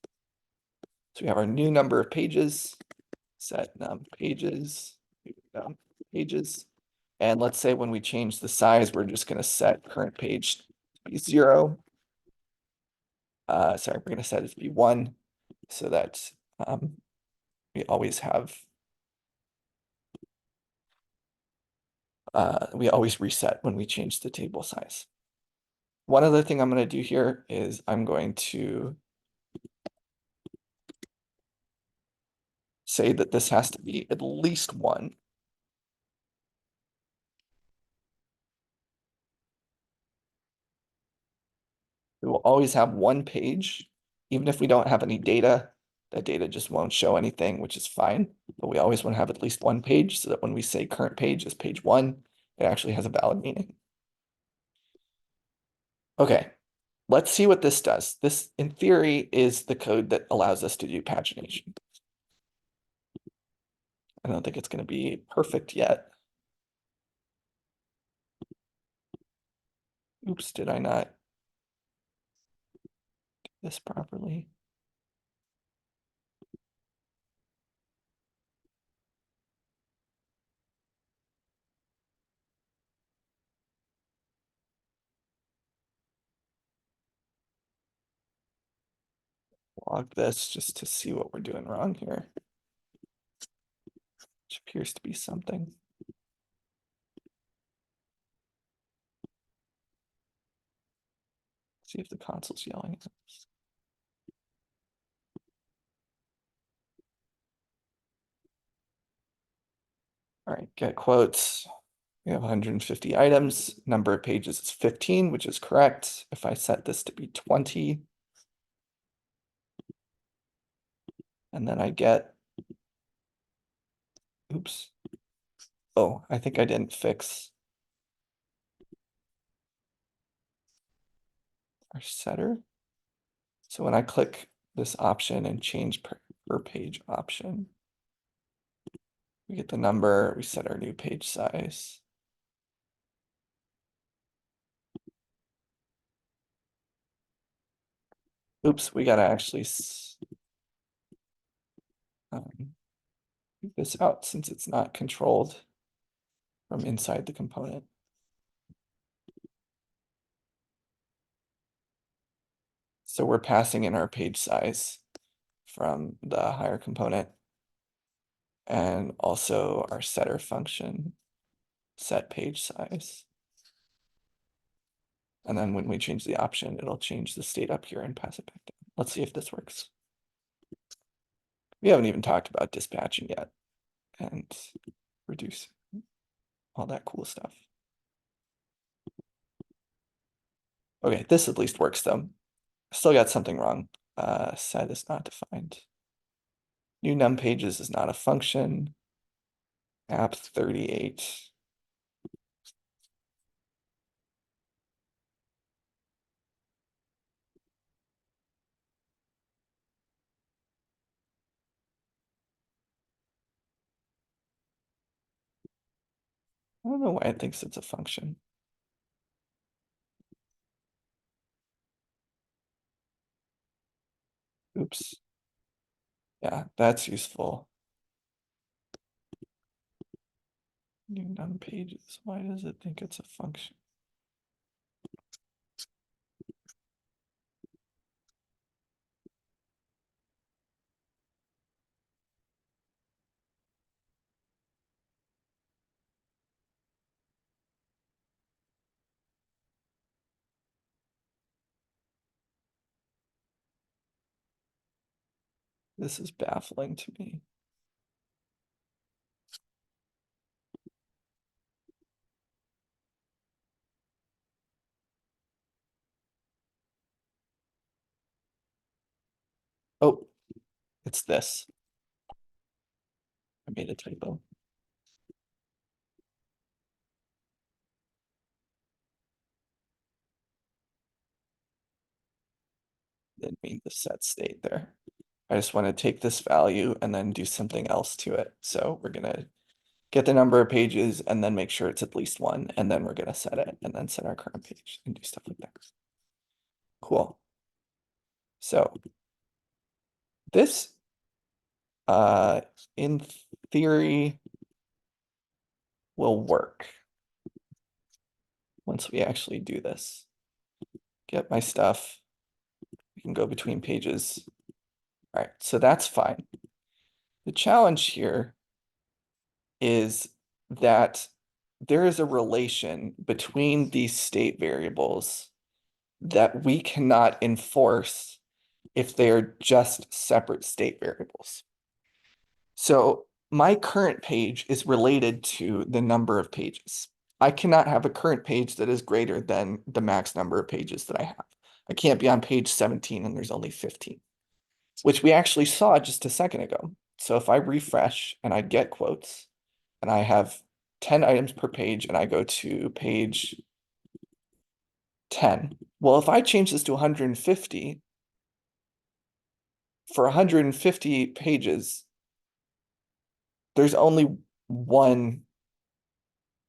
[SPEAKER 1] So we have our new number of pages, set num pages, pages. And let's say when we change the size, we're just going to set current page to be 0. Sorry, we're going to set it to be 1 so that we always have, we always reset when we change the table size. One other thing I'm going to do here is I'm going to say that this has to be at least 1. We will always have 1 page, even if we don't have any data. That data just won't show anything, which is fine. But we always want to have at least 1 page so that when we say current page is page 1, it actually has a valid meaning. Okay, let's see what this does. This, in theory, is the code that allows us to do pagination. I don't think it's going to be perfect yet. Oops, did I not do this properly? Log this just to see what we're doing wrong here, which appears to be something. See if the console's yelling at us. All right, get quotes. We have 150 items. Number of pages is 15, which is correct. If I set this to be 20, and then I get, oops. Oh, I think I didn't fix our setter. So when I click this option and change per page option, we get the number, we set our new page size. Oops, we gotta actually keep this out since it's not controlled from inside the component. So we're passing in our page size from the higher component and also our setter function, set page size. And then when we change the option, it'll change the state up here and pass it back down. Let's see if this works. We haven't even talked about dispatching yet and reduce all that cool stuff. Okay, this at least works though. Still got something wrong. Set is not defined. New num pages is not a function. App 38. I don't know why it thinks it's a function. Oops. Yeah, that's useful. New num pages. Why does it think it's a function? This is baffling to me. Oh, it's this. I made a typo. Didn't mean the set state there. I just want to take this value and then do something else to it. So we're gonna get the number of pages and then make sure it's at least one, and then we're gonna set it and then set our current page and do stuff like that. Cool. So this in theory will work once we actually do this. Get my stuff. We can go between pages. All right, so that's fine. The challenge here is that there is a relation between these state variables that we cannot enforce if they are just separate state variables. So my current page is related to the number of pages. I cannot have a current page that is greater than the max number of pages that I have. I can't be on page 17 and there's only 15, which we actually saw just a second ago. So if I refresh and I get quotes and I have 10 items per page and I go to page 10. Well, if I change this to 150, for 150 pages, there's only one,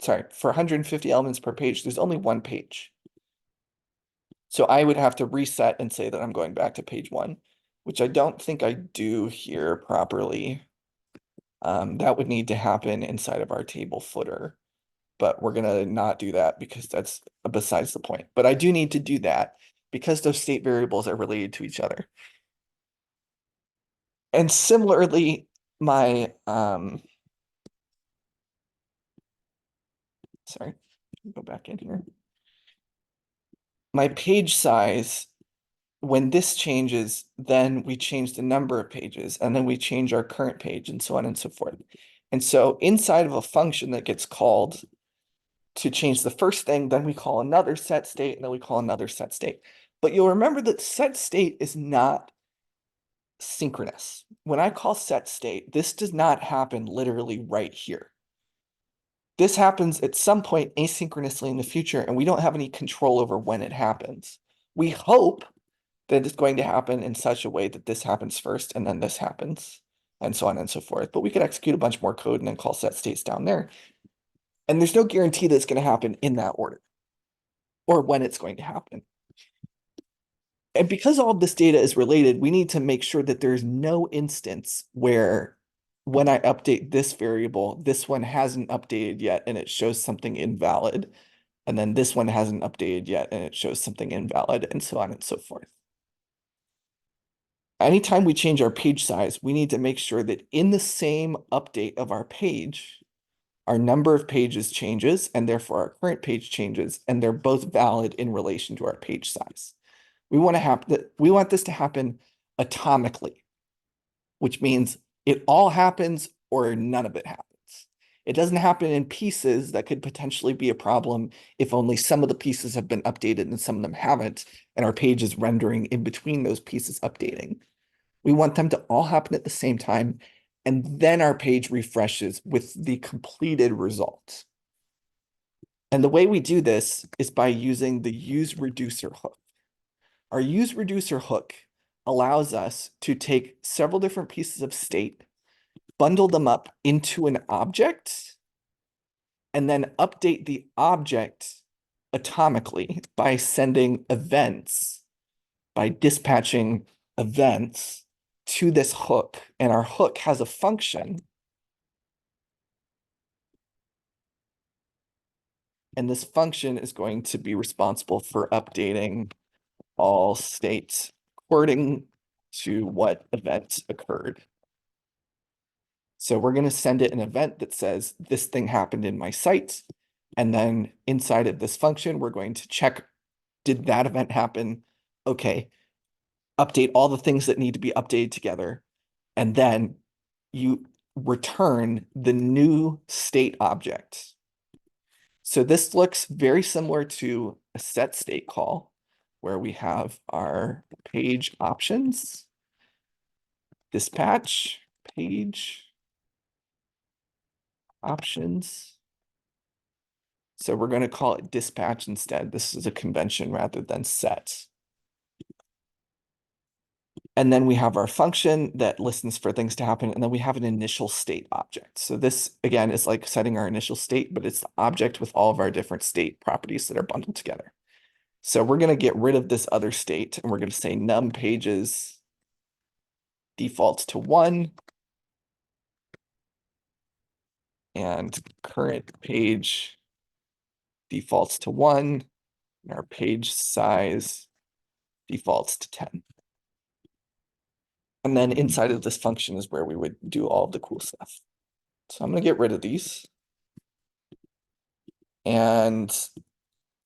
[SPEAKER 1] sorry, for 150 elements per page, there's only one page. So I would have to reset and say that I'm going back to page 1, which I don't think I do here properly. That would need to happen inside of our table footer, but we're gonna not do that because that's besides the point. But I do need to do that because those state variables are related to each other. And similarly, my sorry, go back in here. My page size, when this changes, then we change the number of pages, and then we change our current page, and so on and so forth. And so inside of a function that gets called to change the first thing, then we call another set state, and then we call another set state. But you'll remember that set state is not synchronous. When I call set state, this does not happen literally right here. This happens at some point asynchronously in the future, and we don't have any control over when it happens. We hope that it's going to happen in such a way that this happens first and then this happens, and so on and so forth. But we could execute a bunch more code and then call set states down there. And there's no guarantee that it's going to happen in that order or when it's going to happen. And because all of this data is related, we need to make sure that there's no instance where when I update this variable, this one hasn't updated yet and it shows something invalid. And then this one hasn't updated yet and it shows something invalid, and so on and so forth. Anytime we change our page size, we need to make sure that in the same update of our page, our number of pages changes and therefore our current page changes, and they're both valid in relation to our page size. We want to have that. We want this to happen atomically. which means it all happens or none of it happens. It doesn't happen in pieces. That could potentially be a problem if only some of the pieces have been updated and some of them haven't, and our page is rendering in between those pieces updating. We want them to all happen at the same time, and then our page refreshes with the completed result. And the way we do this is by using the useReducer hook. Our useReducer hook allows us to take several different pieces of state, bundle them up into an object, and then update the object atomically by sending events, by dispatching events to this hook. And our hook has a function. And this function is going to be responsible for updating all states according to what event occurred. So we're going to send it an event that says this thing happened in my site. And then inside of this function, we're going to check, did that event happen? Okay, update all the things that need to be updated together. And then you return the new state object. So this looks very similar to a set state call where we have our page options, dispatch, page options. So we're going to call it dispatch instead. This is a convention rather than set. And then we have our function that listens for things to happen. And then we have an initial state object. So this, again, is like setting our initial state, but it's the object with all of our different state properties that are bundled together. So we're going to get rid of this other state, and we're going to say num pages defaults to 1, and current page defaults to 1, and our page size defaults to 10. And then inside of this function is where we would do all of the cool stuff. So I'm going to get rid of these. And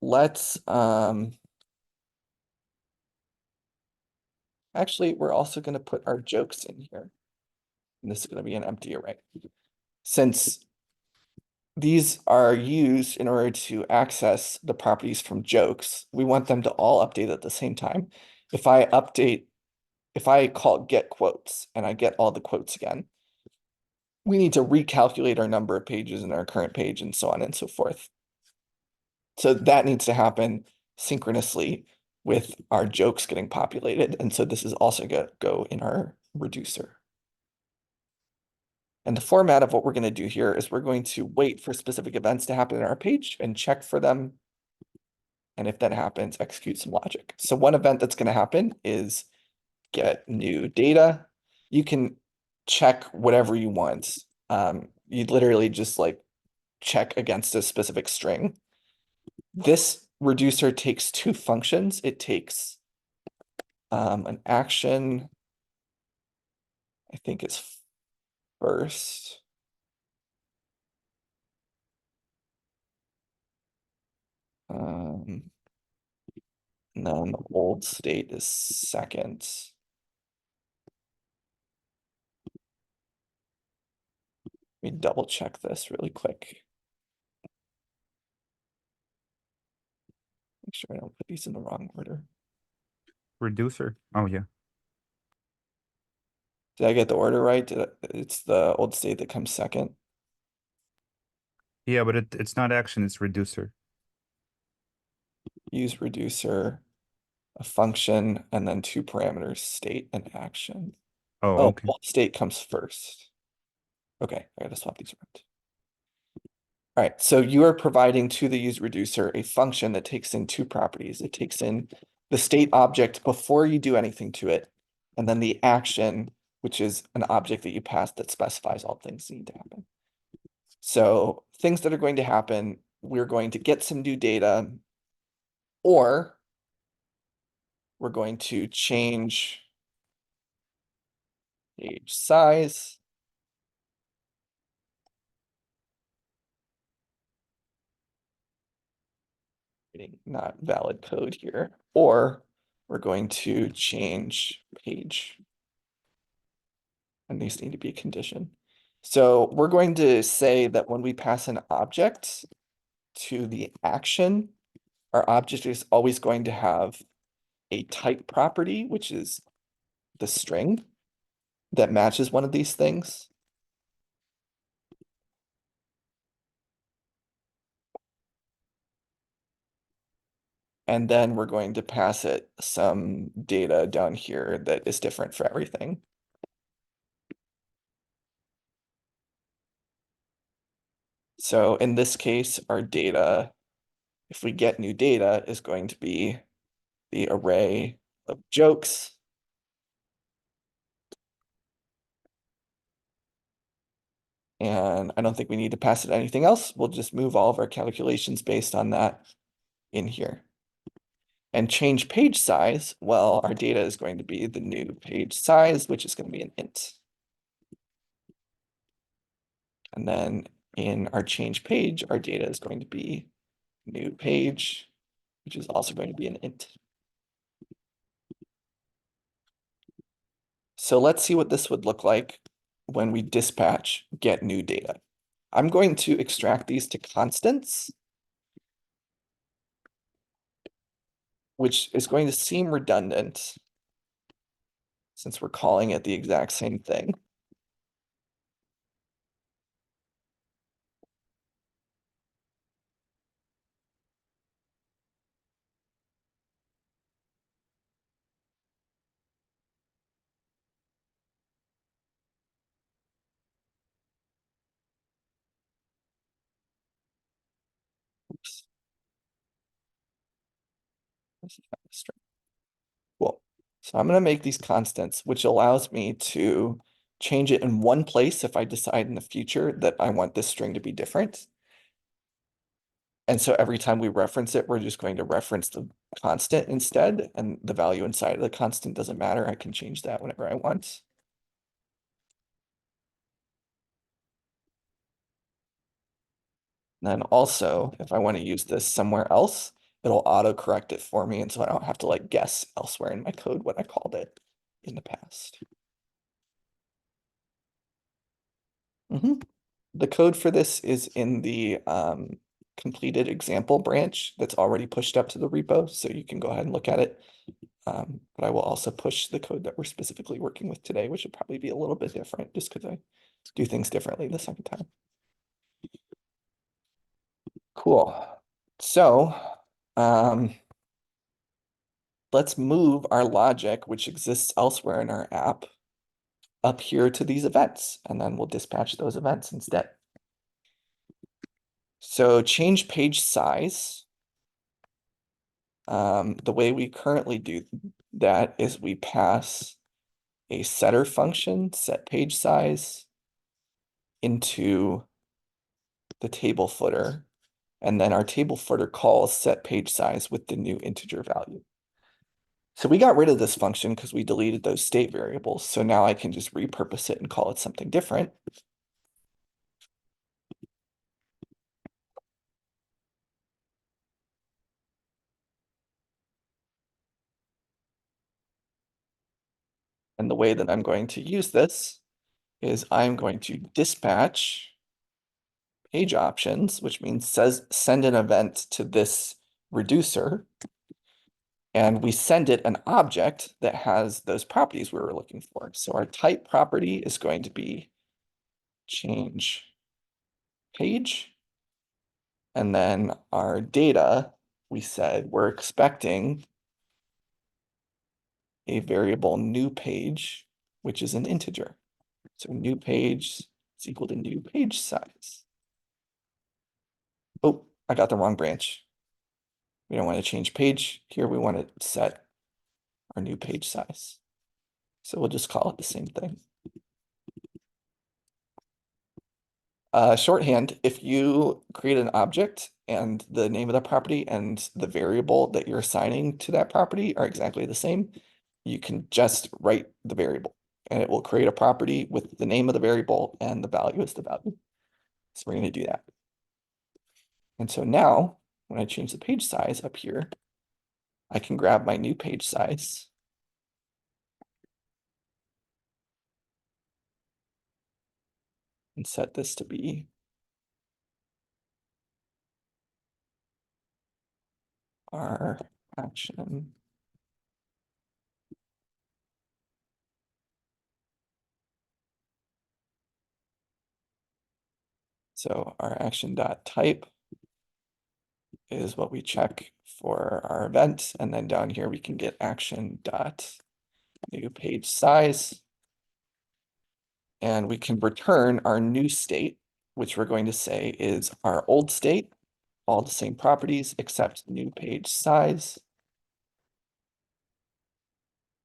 [SPEAKER 1] let's, actually, we're also going to put our jokes in here. And this is going to be an empty array. Since these are used in order to access the properties from jokes, we want them to all update at the same time. If I call get quotes and I get all the quotes again, we need to recalculate our number of pages in our current page and so on and so forth. So that needs to happen synchronously with our jokes getting populated. And so this is also going to go in our reducer. And the format of what we're going to do here is we're going to wait for specific events to happen in our page and check for them. And if that happens, execute some logic. So one event that's going to happen is get new data. You can check whatever you want. You literally just like check against a specific string. This reducer takes two functions. It takes an action, I think it's first. And then the old state is second. Let me double check this really quick. Make sure I don't put these in the wrong order.
[SPEAKER 2] Reducer. Oh, yeah.
[SPEAKER 1] Did I get the order right? It's the old state that comes second.
[SPEAKER 2] Yeah, but it's not action, it's reducer.
[SPEAKER 1] Use reducer, a function, and then two parameters, state and action.
[SPEAKER 2] Oh,
[SPEAKER 1] Oh,
[SPEAKER 2] okay.
[SPEAKER 1] old state comes first. Okay, I gotta swap these around. All right, so you are providing to the useReducer a function that takes in two properties. It takes in the state object before you do anything to it, and then the action, which is an object that you pass that specifies all things that need to happen. So things that are going to happen, we're going to get some new data, or we're going to change page size. Not valid code here, or we're going to change page and these need to be a condition. So we're going to say that when we pass an object to the action, our object is always going to have a type property, which is the string that matches one of these things. And then we're going to pass it some data down here that is different for everything. So in this case, our data, if we get new data, is going to be the array of jokes. And I don't think we need to pass it anything else. We'll just move all of our calculations based on that in here. And change page size, well, our data is going to be the new page size, which is going to be an int. And then in our change page, our data is going to be new page, which is also going to be an int. So let's see what this would look like when we dispatch get new data. I'm going to extract these to constants, which is going to seem redundant since we're calling it the exact same thing. Oops. This is not a string. Cool. So I'm going to make these constants, which allows me to change it in one place if I decide in the future that I want this string to be different. And so every time we reference it, we're just going to reference the constant instead, and the value inside of the constant doesn't matter. I can change that whenever I want. And then also, if I want to use this somewhere else, it'll auto-correct it for me, and so I don't have to like guess elsewhere in my code what I called it in the past. The code for this is in the completed example branch that's already pushed up to the repo, so you can go ahead and look at it. But I will also push the code that we're specifically working with today, which will probably be a little bit different just because I do things differently the second time. Cool. So let's move our logic, which exists elsewhere in our app, up here to these events, and then we'll dispatch those events instead. So change page size. The way we currently do that is we pass a setter function, set page size, into the table footer, and then our table footer calls set page size with the new integer value. So we got rid of this function because we deleted those state variables. So now I can just repurpose it and call it something different. And the way that I'm going to use this is I'm going to dispatch page options, which means send an event to this reducer. And we send it an object that has those properties we were looking for. So our type property is going to be change page. And then our data, we said we're expecting a variable new page, which is an integer. So new page is equal to new page size. Oh, I got the wrong branch. We don't want to change page here. We want to set our new page size. So we'll just call it the same thing. Shorthand, if you create an object and the name of the property and the variable that you're assigning to that property are exactly the same, you can just write the variable and it will create a property with the name of the variable and the value is the value. So we're going to do that. And so now when I change the page size up here, I can grab my new page size and set this to be our action. So our action dot type is what we check for our event. And then down here, we can get action dot new page size. And we can return our new state, which we're going to say is our old state, all the same properties except new page size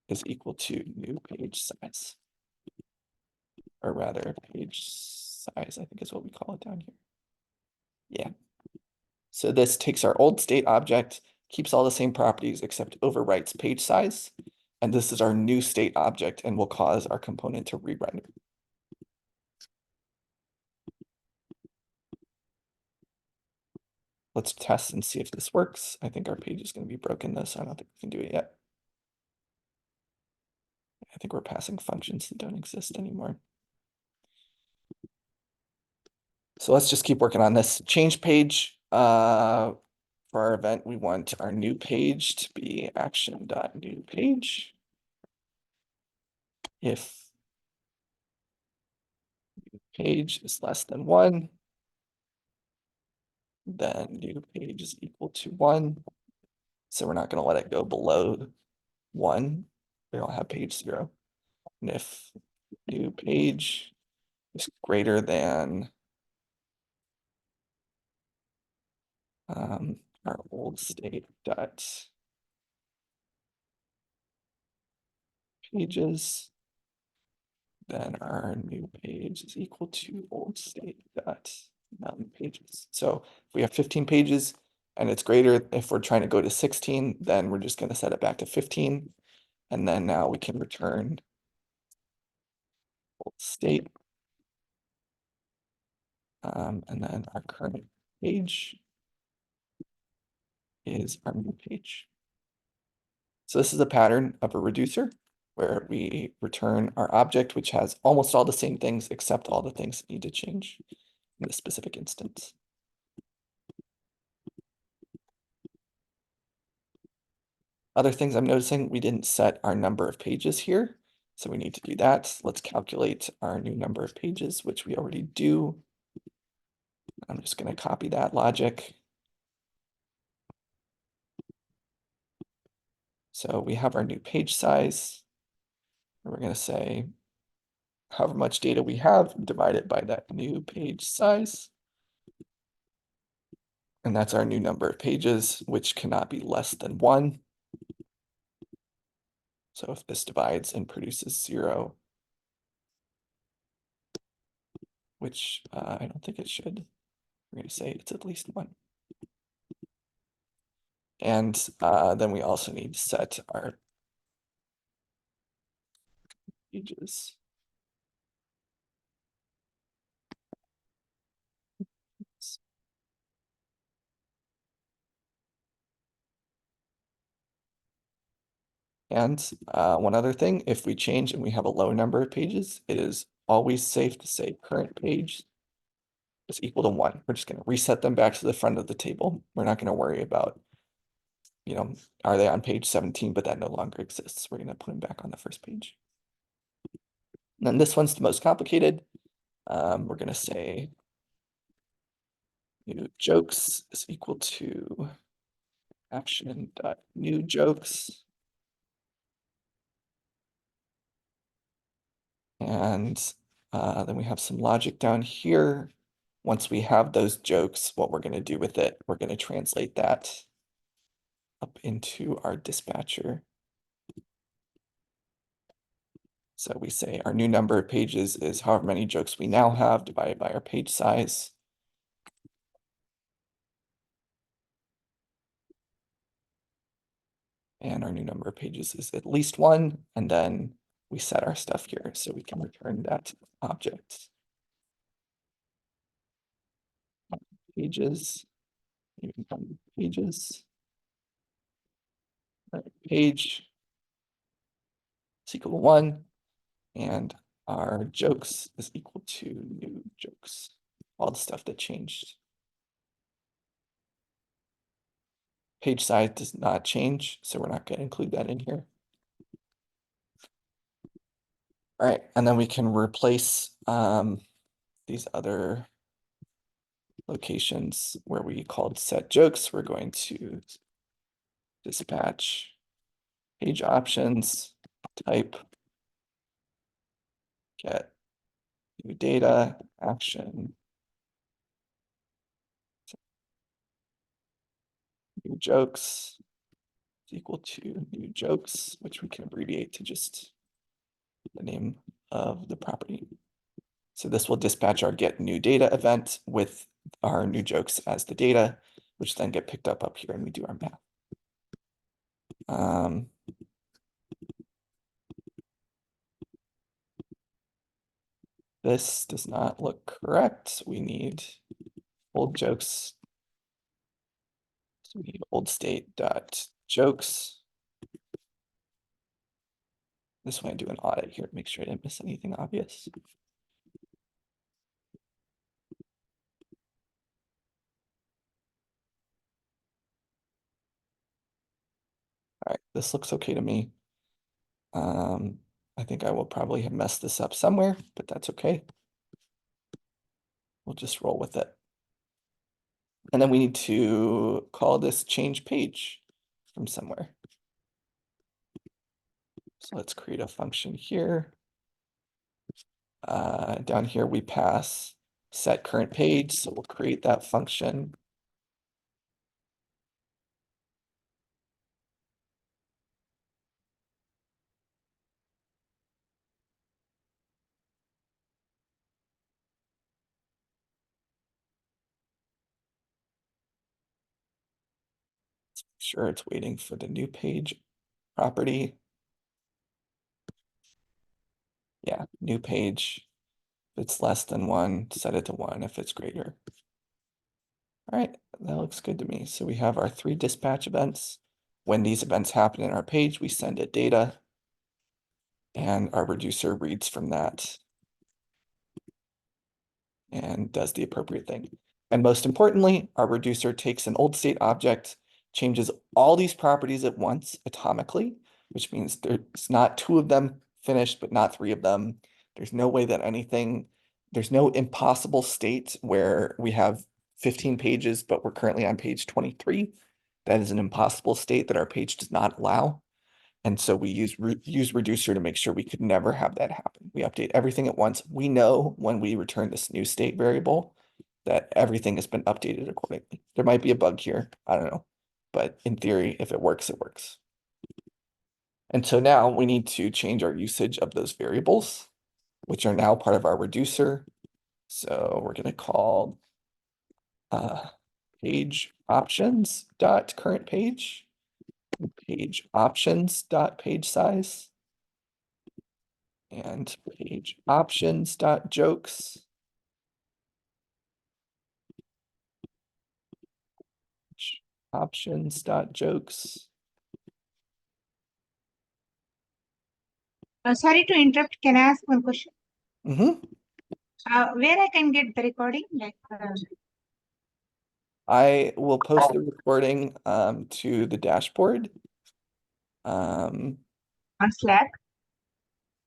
[SPEAKER 1] is equal to new page size. Or rather, page size, I think is what we call it down here. Yeah. So this takes our old state object, keeps all the same properties except overwrites page size. And this is our new state object and will cause our component to rerun. Let's test and see if this works. I think our page is going to be broken though, so I don't think we can do it yet. I think we're passing functions that don't exist anymore. So let's just keep working on this. Change page. For our event, we want our new page to be action.newPage. If page is less than 1, then new page is equal to 1. So we're not going to let it go below 1. We don't have page 0. And if new page is greater than our old state dot pages, then our new page is equal to old state dot pages. So if we have 15 pages and it's greater, if we're trying to go to 16, then we're just going to set it back to 15. And then now we can return old state. And then our current page is our new page. So this is a pattern of a reducer where we return our object, which has almost all the same things except all the things that need to change in this specific instance. Other things I'm noticing, we didn't set our number of pages here. So we need to do that. Let's calculate our new number of pages, which we already do. I'm just going to copy that logic. So we have our new page size. And we're going to say however much data we have divided by that new page size. And that's our new number of pages, which cannot be less than 1. So if this divides and produces 0, which I don't think it should, we're going to say it's at least 1. And then we also need to set our pages. And one other thing, if we change and we have a low number of pages, it is always safe to say current page is equal to 1. We're just going to reset them back to the front of the table. We're not going to worry about, are they on page 17, but that no longer exists. We're going to put them back on the first page. And then this one's the most complicated. We're going to say new jokes is equal to action.new jokes. And then we have some logic down here. Once we have those jokes, what we're going to do with it, we're going to translate that up into our dispatcher. So we say our new number of pages is however many jokes we now have divided by our page size. And our new number of pages is at least 1. And then we set our stuff here so we can return that object. Pages, pages, page is equal to 1. And our jokes is equal to new jokes, all the stuff that changed. Page size does not change, so we're not going to include that in here. All right, and then we can replace these other locations where we called set jokes. We're going to dispatch page options, type, get new data, action, new jokes is equal to new jokes, which we can abbreviate to just the name of the property. So this will dispatch our get new data event with our new jokes as the data, which then get picked up here and we do our math. This does not look correct. We need old jokes. So we need old state dot jokes. This one I do an audit here to make sure I didn't miss anything obvious. All right, this looks okay to me. I think I will probably have messed this up somewhere, but that's okay. We'll just roll with it. And then we need to call this change page from somewhere. So let's create a function here. Down here we pass set current page, so we'll create that function. Sure, it's waiting for the new page property. Yeah, new page. If it's less than 1, set it to 1 if it's greater. All right, that looks good to me. So we have our 3 dispatch events. When these events happen in our page, we send it data, and our reducer reads from that and does the appropriate thing. And most importantly, our reducer takes an old state object, changes all these properties at once atomically, which means there's not 2 of them finished, but not 3 of them. There's no way that there's no impossible state where we have 15 pages, but we're currently on page 23. That is an impossible state that our page does not allow. And so we use useReducer to make sure we could never have that happen. We update everything at once. We know when we return this new state variable that everything has been updated accordingly. There might be a bug here, I don't know. But in theory, if it works, it works. And so now we need to change our usage of those variables, which are now part of our reducer. So we're going to call page options dot current page, page options dot page size, and page options dot jokes. Options dot jokes.
[SPEAKER 3] Sorry to interrupt. Can I ask one question?
[SPEAKER 1] Mm-hmm.
[SPEAKER 3] Where I can get the recording?
[SPEAKER 1] I will post the recording to the dashboard.
[SPEAKER 3] On Slack?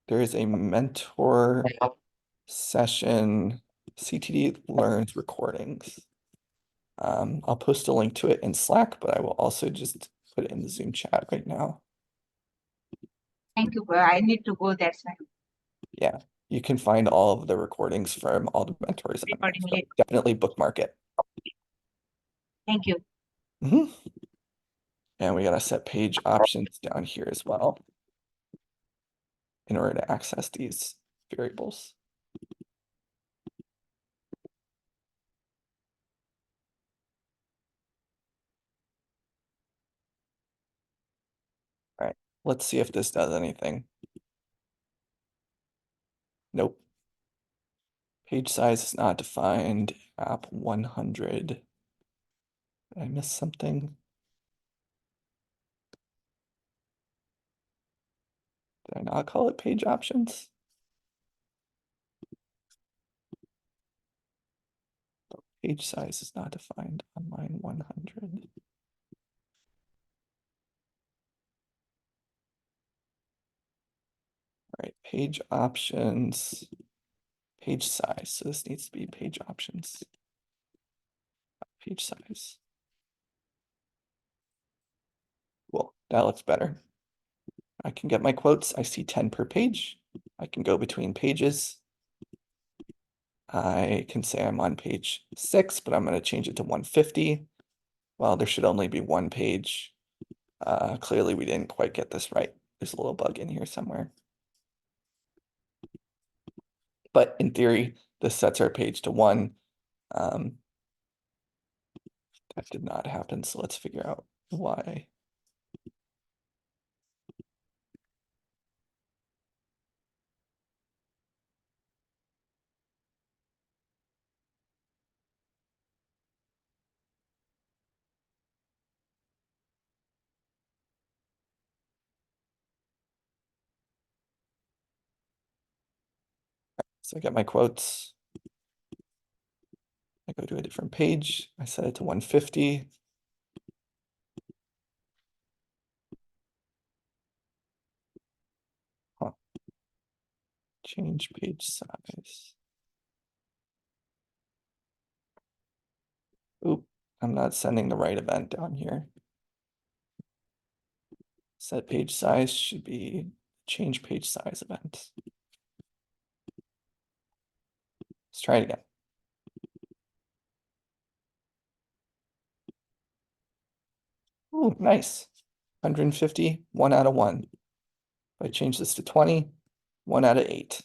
[SPEAKER 1] There is a mentor session, CTD Learns recordings. I'll post a link to it in Slack, but I will also just put it in the Zoom chat right now.
[SPEAKER 3] Thank you. I need to go that side.
[SPEAKER 1] Yeah, you can find all of the recordings from all the mentors on there, so definitely bookmark it.
[SPEAKER 3] Thank you.
[SPEAKER 1] Mm-hmm. And we gotta set page options down here as well in order to access these variables. All right, let's see if this does anything. Nope. Page size is not defined. App 100. Did I miss something? Did I not call it page options? Page size is not defined on line 100. All right, page options, page size. So this needs to be page options, page size. Cool, that looks better. I can get my quotes. I see 10 per page. I can go between pages. I can say I'm on page 6, but I'm going to change it to 150. Well, there should only be one page. Clearly, we didn't quite get this right. There's a little bug in here somewhere. But in theory, this sets our page to 1. That did not happen, so let's figure out why. So I get my quotes. I go to a different page. I set it to 150. Huh. Change page size. Oop, I'm not sending the right event down here. Set page size should be change page size event. Let's try it again. Ooh, nice. 150, 1 out of 1. If I change this to 20, 1 out of 8.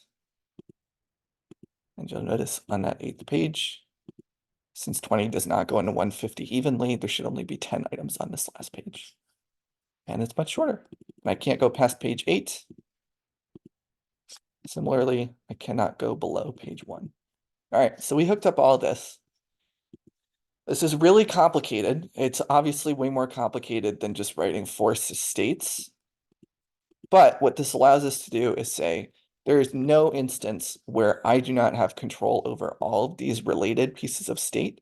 [SPEAKER 1] And you'll notice on that 8th page, since 20 does not go into 150 evenly, there should only be 10 items on this last page. And it's much shorter. And I can't go past page 8. Similarly, I cannot go below page 1. All right, so we hooked up all this. This is really complicated. It's obviously way more complicated than just writing force states. But what this allows us to do is say, there is no instance where I do not have control over all of these related pieces of state.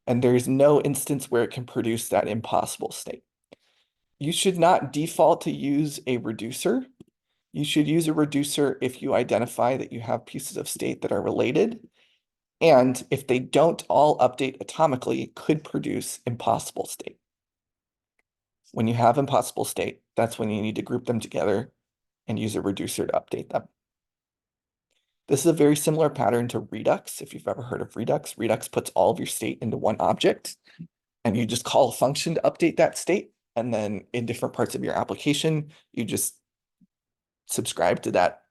[SPEAKER 1] And there's no instance where it can produce that impossible state. You should not default to use a reducer. You should use a reducer if you identify that you have pieces of state that are related. And if they don't all update atomically, could produce impossible state. When you have impossible state, that's when you need to group them together and use a reducer to update them. This is a very similar pattern to Redux. If you've ever heard of Redux, Redux puts all of your state into one object, and you just call a function to update that state. And then in different parts of your application, you just subscribe to that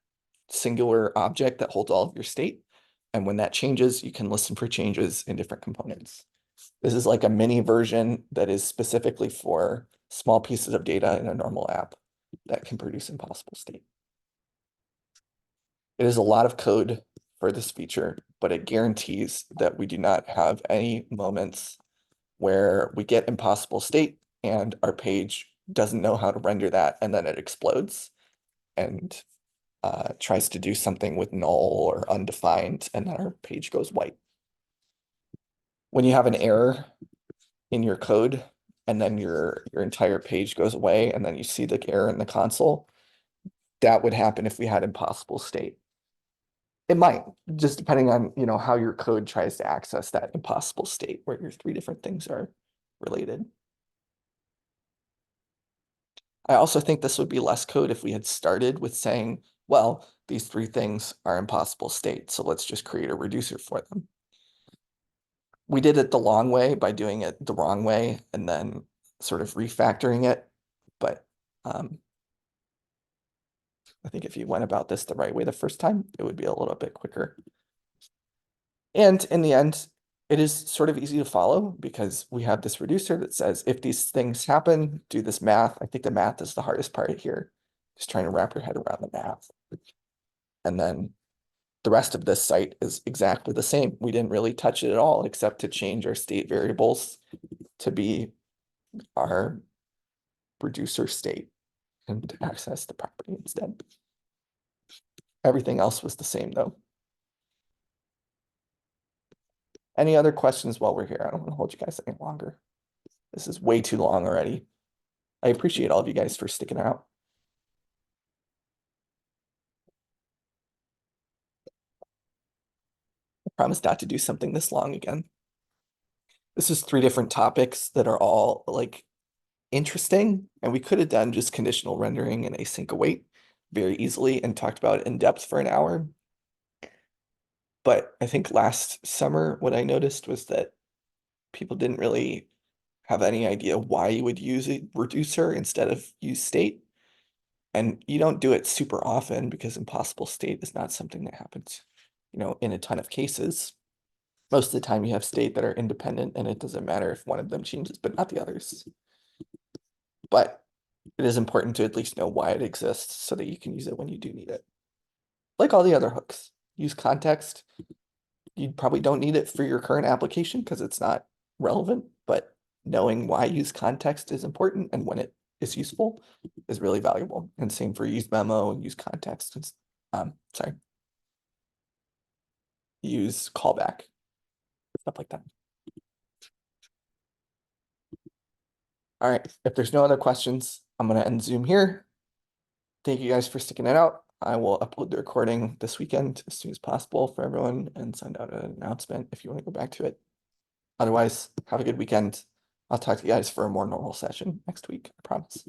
[SPEAKER 1] singular object that holds all of your state. And when that changes, you can listen for changes in different components. This is like a mini version that is specifically for small pieces of data in a normal app that can produce impossible state. It is a lot of code for this feature, but it guarantees that we do not have any moments where we get impossible state and our page doesn't know how to render that, and then it explodes and tries to do something with null or undefined, and then our page goes white. When you have an error in your code, and then your entire page goes away, and then you see the error in the console, that would happen if we had impossible state. It might, just depending on, how your code tries to access that impossible state where your 3 different things are related. I also think this would be less code if we had started with saying, well, these 3 things are impossible state, so let's just create a reducer for them. We did it the long way by doing it the wrong way and then sort of refactoring it. But I think if you went about this the right way the first time, it would be a little bit quicker. And in the end, it is sort of easy to follow because we have this reducer that says, if these things happen, do this math. I think the math is the hardest part here. Just trying to wrap your head around the math. And then the rest of this site is exactly the same. We didn't really touch it at all except to change our state variables to be our reducer state and to access the property instead. Everything else was the same though. Any other questions while we're here? I don't want to hold you guys any longer. This is way too long already. I appreciate all of you guys for sticking out. I promise not to do something this long again. This is 3 different topics that are all like interesting, and we could have done just conditional rendering and async await very easily and talked about it in depth for an hour. But I think last summer, what I noticed was that people didn't really have any idea why you would use a reducer instead of use state. And you don't do it super often because impossible state is not something that happens, in a ton of cases. Most of the time you have state that are independent and it doesn't matter if one of them changes, but not the others. But it is important to at least know why it exists so that you can use it when you do need it. Like all the other hooks, use context. You probably don't need it for your current application because it's not relevant, but knowing why use context is important and when it is useful is really valuable. And same for use memo and use context. Sorry. Use callback, stuff like that. All right, if there's no other questions, I'm gonna end Zoom here. Thank you guys for sticking it out. I will upload the recording this weekend as soon as possible for everyone and send out an announcement if you want to go back to it. Otherwise, have a good weekend. I'll talk to you guys for a more normal session next week, I promise.